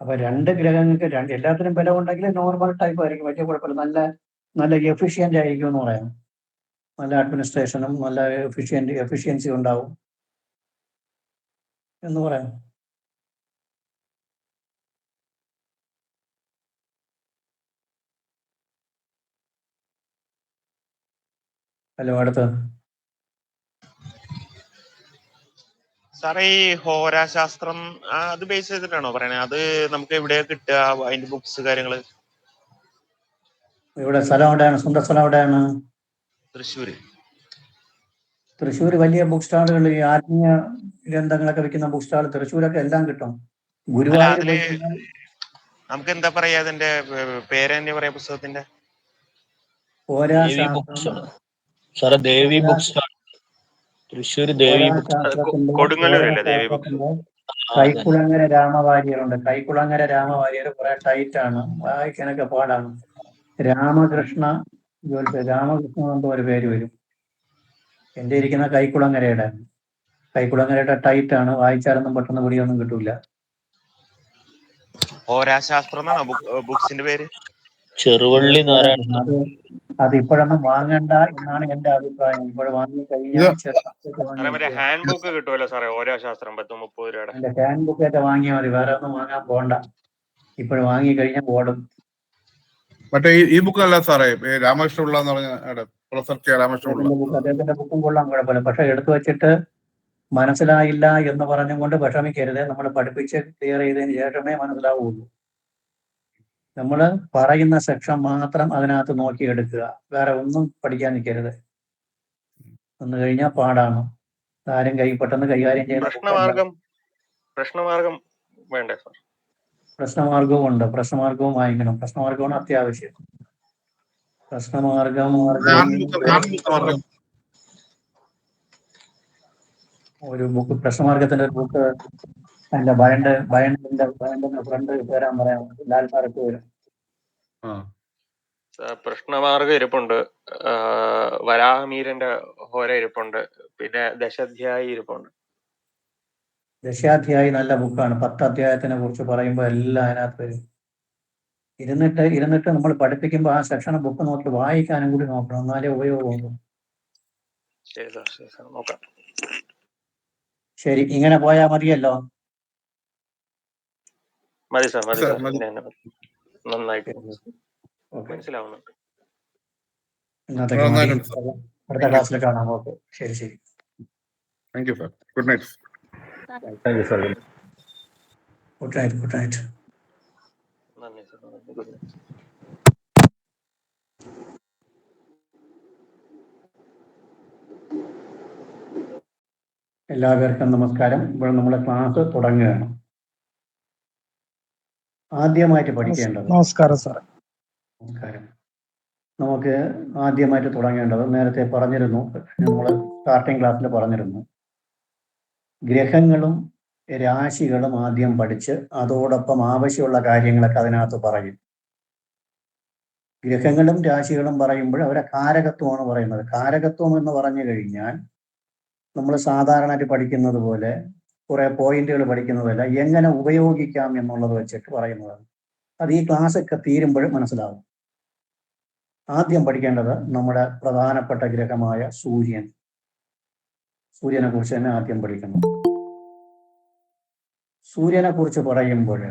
അപ്പൊ രണ്ട് ഗ്രഹങ്ങൾക്ക് എല്ലാത്തിനും ബലമുണ്ടെങ്കിൽ നോർമൽ ടൈപ്പ് ആയിരിക്കും, വലിയ കുഴപ്പമില്ല. നല്ല എഫിഷ്യന്റ് ആയിരിക്കും എന്ന് പറയാം. നല്ല അഡ്മിനിസ്ട്രേഷനും നല്ല എഫിഷ്യൻസി ഉണ്ടാവും എന്ന് പറയാം. ഹലോ, അടുത്ത് സാറേ ഈ ഹോരാശാസ്ത്രം അത് ബേസ് ചെയ്തിട്ടാണോ പറയണേ? അത് നമുക്ക് എവിടെയാ കിട്ടുക? അതിന്റെ ബുക്സ് കാര്യങ്ങള്? ഇവിടെ സ്ഥലം എവിടെയാണ്? സ്വന്തം സ്ഥലം എവിടെയാണ്? തൃശ്ശൂര് വലിയ ബുക്ക് സ്റ്റാളുകൾ, ഈ ആത്മീയ ഗ്രന്ഥങ്ങളൊക്കെ വിൽക്കുന്ന ബുക്ക് സ്റ്റാൾ തൃശ്ശൂരൊക്കെ എല്ലാം കിട്ടും. ഗുരുവായൂർ നമുക്ക് എന്താ പറയാ, അതിന്റെ പേര് തന്നെ പറയാ പുസ്തകത്തിന്റെ? കൈക്കുളങ്ങര രാമവാര്യരുണ്ട്. കൈക്കുളങ്ങര രാമവാര്യർ കുറെ ടൈറ്റ് ആണ്, വായിക്കാനൊക്കെ പാടാണ്. രാമകൃഷ്ണ എന്തോ ഒരു പേര് വരും. എന്റെ ഇരിക്കുന്ന കൈക്കുളങ്ങരയുടെ ടൈറ്റ് ആണ്, വായിച്ചാലൊന്നും പെട്ടെന്ന് പിടിയൊന്നും കിട്ടൂല. ബുക്സിന്റെ പേര് ചെറുവള്ളി അത് ഇപ്പോഴൊന്നും വാങ്ങണ്ട എന്നാണ് എന്റെ അഭിപ്രായം. ഇപ്പോൾ വാങ്ങി കഴിഞ്ഞാൽ ഹാൻഡ് ബുക്ക് കിട്ടുമല്ലോ സാറേ, ഓരോ ശാസ്ത്രം 30 രൂപയുടെ ഹാൻഡ് ബുക്ക് ഒക്കെ വാങ്ങിയാൽ മതി, വേറെ ഒന്നും വാങ്ങാൻ പോണ്ട. ഇപ്പോൾ വാങ്ങി കഴിഞ്ഞാൽ ഓടും. മറ്റേ ഈ ബുക്ക് അല്ല സാറേ, രാമകൃഷ്ണപിള്ള എന്ന് പറഞ്ഞ പ്രൊഫസർ കെ രാമകൃഷ്ണപിള്ള, അദ്ദേഹത്തിന്റെ ബുക്കും കൊള്ളാൻ കുഴപ്പമില്ല. പക്ഷെ എടുത്തു വെച്ചിട്ട് മനസ്സിലായില്ല എന്ന് പറഞ്ഞുകൊണ്ട് വിഷമിക്കരുത്. നമ്മൾ പഠിപ്പിച്ച് ക്ലിയർ ചെയ്തതിന് ശേഷമേ മനസ്സിലാവുള്ളൂ. നമ്മൾ പറയുന്ന സെക്ഷൻ മാത്രം അതിനകത്ത് നോക്കിയെടുക്കുക, വേറെ ഒന്നും പഠിക്കാൻ നിൽക്കരുത്. വന്നു കഴിഞ്ഞാൽ പാടാണ്. ആരും പെട്ടെന്ന് കൈകാര്യം ചെയ്യുന്ന പ്രശ്നമാർഗം വേണ്ടേ സാർ? പ്രശ്നമാർഗവും ഉണ്ട്. പ്രശ്നമാർഗവും വാങ്ങിക്കണം. പ്രശ്നമാർഗമാണ് അത്യാവശ്യം. പ്രശ്നമാർഗം മാർഗം ഒരു ബുക്ക്, പ്രശ്നമാർഗത്തിന്റെ ഒരു ബുക്ക് അതിന്റെ ബയണ്ടിന്റെ ഫ്രണ്ട് വരാൻ പറയാം. ലാൽ സാർക്ക് വരും. പ്രശ്നമാർഗം ഇരിപ്പുണ്ട്, വരാഹമീരന്റെ ഹോര ഇരിപ്പുണ്ട്, പിന്നെ ദശാധ്യായി ഇരിപ്പുണ്ട്. ദശാധ്യായി നല്ല ബുക്കാണ്. 10 അധ്യായത്തിനെ കുറിച്ച് പറയുമ്പോൾ എല്ലാം അതിനകത്ത് വരും. ഇരുന്നിട്ട് നമ്മൾ പഠിപ്പിക്കുമ്പോൾ ആ സെക്ഷൻ ബുക്ക് നോക്കി വായിക്കാനും കൂടി നോക്കണം, എന്നാലേ ഉപയോഗമുള്ളൂ. ശരി സാർ, ശരി സാർ, നോക്കാം. ശരി, ഇങ്ങനെ പോയാൽ മതിയല്ലോ. മതി സാർ, മതി സാർ, മതി. നന്നായിട്ട് ഓക്കെ, മനസ്സിലാവുന്നുണ്ട്. ഇന്നത്തേക്ക് മതി. നന്നായിട്ടുണ്ട് സാർ. അടുത്ത ക്ലാസ്സിൽ കാണാം. ഓക്കെ, ശരി ശരി. Thank you sir. Good night. Thank you sir. Good night. Good night. നന്ദി സാർ, നന്ദി. Good night. എല്ലാവർക്കും നമസ്കാരം. ഇവിടെ നമ്മുടെ ക്ലാസ് തുടങ്ങുകയാണ്. ആദ്യമായിട്ട് പഠിക്കേണ്ടത്, നമസ്കാരം സാർ. നമസ്കാരം. നമുക്ക് ആദ്യമായിട്ട് തുടങ്ങേണ്ടത്, നേരത്തെ പറഞ്ഞിരുന്നു, നമ്മൾ സ്റ്റാർട്ടിംഗ് ക്ലാസ്സിൽ പറഞ്ഞിരുന്നു, ഗ്രഹങ്ങളും രാശികളും ആദ്യം പഠിച്ച് അതോടൊപ്പം ആവശ്യമുള്ള കാര്യങ്ങളൊക്കെ അതിനകത്ത് പറയും. ഗ്രഹങ്ങളും രാശികളും പറയുമ്പോൾ അവരെ കാരകത്വമാണ് പറയുന്നത്. കാരകത്വം എന്ന് പറഞ്ഞു കഴിഞ്ഞാൽ നമ്മൾ സാധാരണയായിട്ട് പഠിക്കുന്നത് പോലെ കുറെ പോയിന്റുകൾ പഠിക്കുന്നതല്ല, എങ്ങനെ ഉപയോഗിക്കാം എന്നുള്ളത് വെച്ചിട്ട് പറയുന്നതാണ്. അത് ഈ ക്ലാസ് ഒക്കെ തീരുമ്പോഴും മനസ്സിലാവും. ആദ്യം പഠിക്കേണ്ടത് നമ്മുടെ പ്രധാനപ്പെട്ട ഗ്രഹമായ സൂര്യൻ. സൂര്യനെ കുറിച്ച് തന്നെ ആദ്യം പഠിക്കണം. സൂര്യനെ കുറിച്ച് പറയുമ്പോൾ